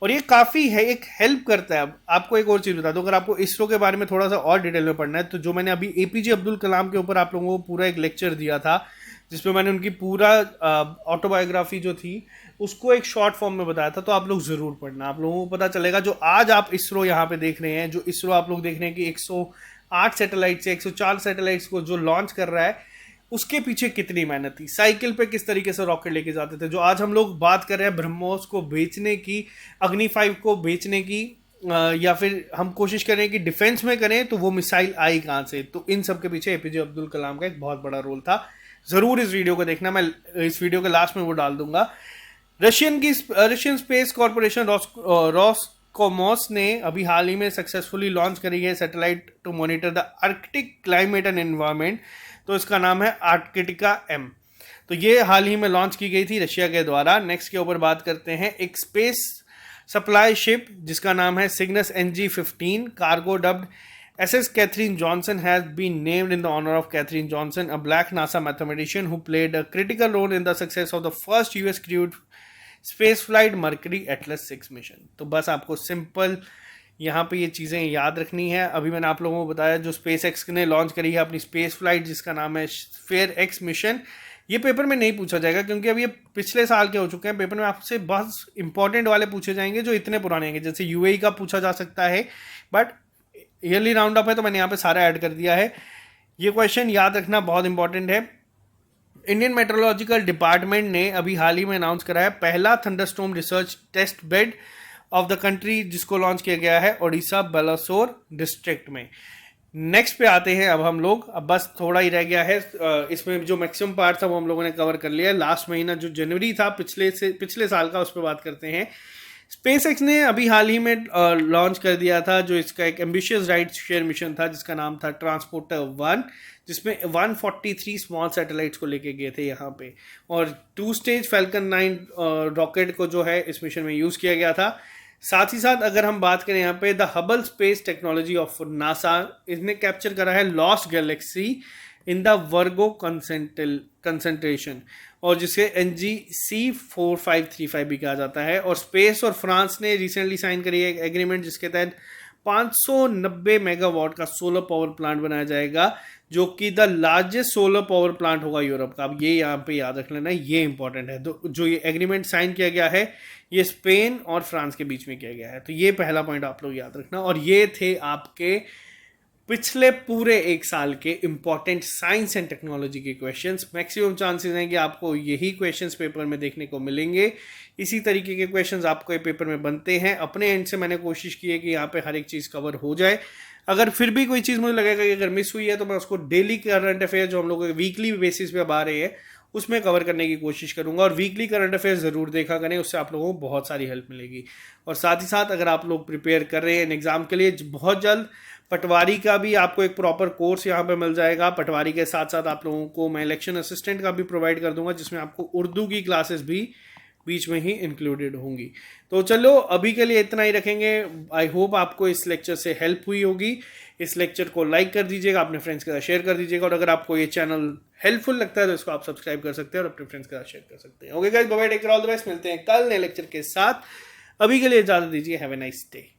और ये काफ़ी है, एक हेल्प करता है। अब आपको एक और चीज़ बता दो, अगर आपको इसरो के बारे में थोड़ा सा और डिटेल में पढ़ना है, तो जो मैंने अभी APJ अब्दुल कलाम के ऊपर आप लोगों को पूरा एक लेक्चर दिया था, जिसमें मैंने उनकी पूरा ऑटोबायोग्राफी जो थी उसको एक शॉर्ट फॉर्म में बताया था, तो आप लोग ज़रूर पढ़ना। आप लोगों को पता चलेगा जो आज आप इसरो यहाँ पे देख रहे हैं, जो इसरो आप लोग देख रहे हैं कि 108 सैटेलाइट से 104 सैटेलाइट्स को जो लॉन्च कर रहा है, उसके पीछे कितनी मेहनत थी। साइकिल पे किस तरीके से रॉकेट लेके जाते थे। जो आज हम लोग बात कर रहे हैं ब्रह्मोस को बेचने की, अग्नि 5 को बेचने की, या फिर हम कोशिश करें कि डिफेंस में करें, तो वो मिसाइल आई कहाँ से। तो इन सब के पीछे APJ अब्दुल कलाम का एक बहुत बड़ा रोल था। ज़रूर इस वीडियो को देखना, मैं इस वीडियो के लास्ट में वो डाल दूंगा। रशियन स्पेस कॉर्पोरेशन रॉसकॉमोस ने अभी हाल ही में सक्सेसफुली लॉन्च करी है satellite to monitor the Arctic climate and environment, तो इसका नाम है आर्कटिका M। तो ये हाल ही में लॉन्च की गई थी रशिया के द्वारा। नेक्स्ट के ऊपर बात करते हैं, एक स्पेस सप्लाई शिप जिसका नाम है Cygnus NG-15 cargo dubbed SS Catherine Johnson has been named in the honor of Catherine Johnson, a black NASA mathematician who played a critical role in the success of the first US crewed space flight Mercury Atlas 6 mission. तो बस आपको simple यहाँ पे ये चीज़ें याद रखनी है. अभी मैंने आप लोगों को बताया जो स्पेस एक्स ने लॉन्च करी है अपनी स्पेस फ्लाइट जिसका नाम है स्फीयर एक्स मिशन. ये पेपर में नहीं पूछा जाएगा क्योंकि अब ये पिछले साल के हो चुके हैं. पेपर में आपसे बहुत इंपॉर्टेंट वाले पूछे जाएंगे जो इतने पुराने हैं. जैसे UAE का पूछा जा सकता है, बट ईयरली राउंड अप है तो मैंने यहाँ पे सारा ऐड कर दिया है. ये क्वेश्चन याद रखना बहुत इंपॉर्टेंट है. इंडियन मेट्रोलॉजिकल डिपार्टमेंट ने अभी हाल ही में अनाउंस करा है पहला thunderstorm research test bed of the country जिसको लॉन्च किया गया है ओडिशा बालासोर डिस्ट्रिक्ट में. नेक्स्ट पे आते हैं अब हम लोग. अब बस थोड़ा ही रह गया है. इसमें जो मैक्सिमम पार्ट था वो हम लोगों ने कवर कर लिया है. लास्ट महीना जो जनवरी था पिछले साल का, उस पर बात करते हैं. स्पेस एक्स ने अभी हाल ही में लॉन्च कर दिया था जो इसका एक एम्बिशियस राइट शेयर मिशन था जिसका नाम था ट्रांसपोर्टर 1, जिसमें 143 स्मॉल सैटेलाइट्स को लेके गए थे यहाँ पे. और 2 स्टेज फैल्कन 9 रॉकेट को जो है इस मिशन में यूज़ किया गया था. साथ ही साथ अगर हम बात करें यहाँ पे the Hubble space technology of NASA, इसने कैप्चर करा है lost Galaxy in the Virgo concentration और जिसे NGC-4535 भी कहा जाता है. और स्पेस और फ्रांस ने रिसेंटली साइन करी है एक एग्रीमेंट जिसके तहत 590 मेगावाट का सोलर पावर प्लांट बनाया जाएगा जो कि the largest solar power plant होगा यूरोप का. अब ये यहाँ पे याद रख लेना, ये इंपॉर्टेंट है. जो ये एग्रीमेंट साइन किया गया है ये स्पेन और फ्रांस के बीच में किया गया है. तो ये पहला पॉइंट आप लोग याद रखना. और ये थे आपके पिछले पूरे एक साल के इंपॉर्टेंट साइंस एंड टेक्नोलॉजी के क्वेश्चंस. मैक्सिमम चांसेस हैं कि आपको यही क्वेश्चंस पेपर में देखने को मिलेंगे. इसी तरीके के क्वेश्चंस आपको ये पेपर में बनते हैं. अपने एंड से मैंने कोशिश की है कि यहाँ पे हर एक चीज़ कवर हो जाए. अगर फिर भी कोई चीज़ मुझे लगेगा कि अगर मिस हुई है तो मैं उसको डेली करंट अफेयर जो हम लोग वीकली बेसिस पे अब आ रहे हैं उसमें कवर करने की कोशिश करूंगा. और वीकली करंट अफेयर ज़रूर देखा करें, उससे आप लोगों को बहुत सारी हेल्प मिलेगी. और साथ ही साथ अगर आप लोग प्रिपेयर कर रहे हैं एग्ज़ाम के लिए, बहुत जल्द पटवारी का भी आपको एक प्रॉपर कोर्स यहाँ पे मिल जाएगा. पटवारी के साथ साथ आप लोगों को मैं इलेक्शन असिस्टेंट का भी प्रोवाइड कर दूंगा जिसमें आपको उर्दू की क्लासेस भी बीच में ही इंक्लूडेड होंगी. तो चलो अभी के लिए इतना ही रखेंगे. आई होप आपको इस लेक्चर से हेल्प हुई होगी. इस लेक्चर को लाइक कर दीजिएगा, अपने फ्रेंड्स के साथ शेयर कर दीजिएगा. और अगर आपको ये चैनल हेल्पफुल लगता है तो इसको आप सब्सक्राइब कर सकते हैं और अपने फ्रेंड्स के साथ शेयर कर सकते हैं. Okay guys, bye bye, take care, all the best. मिलते हैं कल नए लेक्चर के साथ. अभी के लिए इजाजत दीजिए. Have a nice day.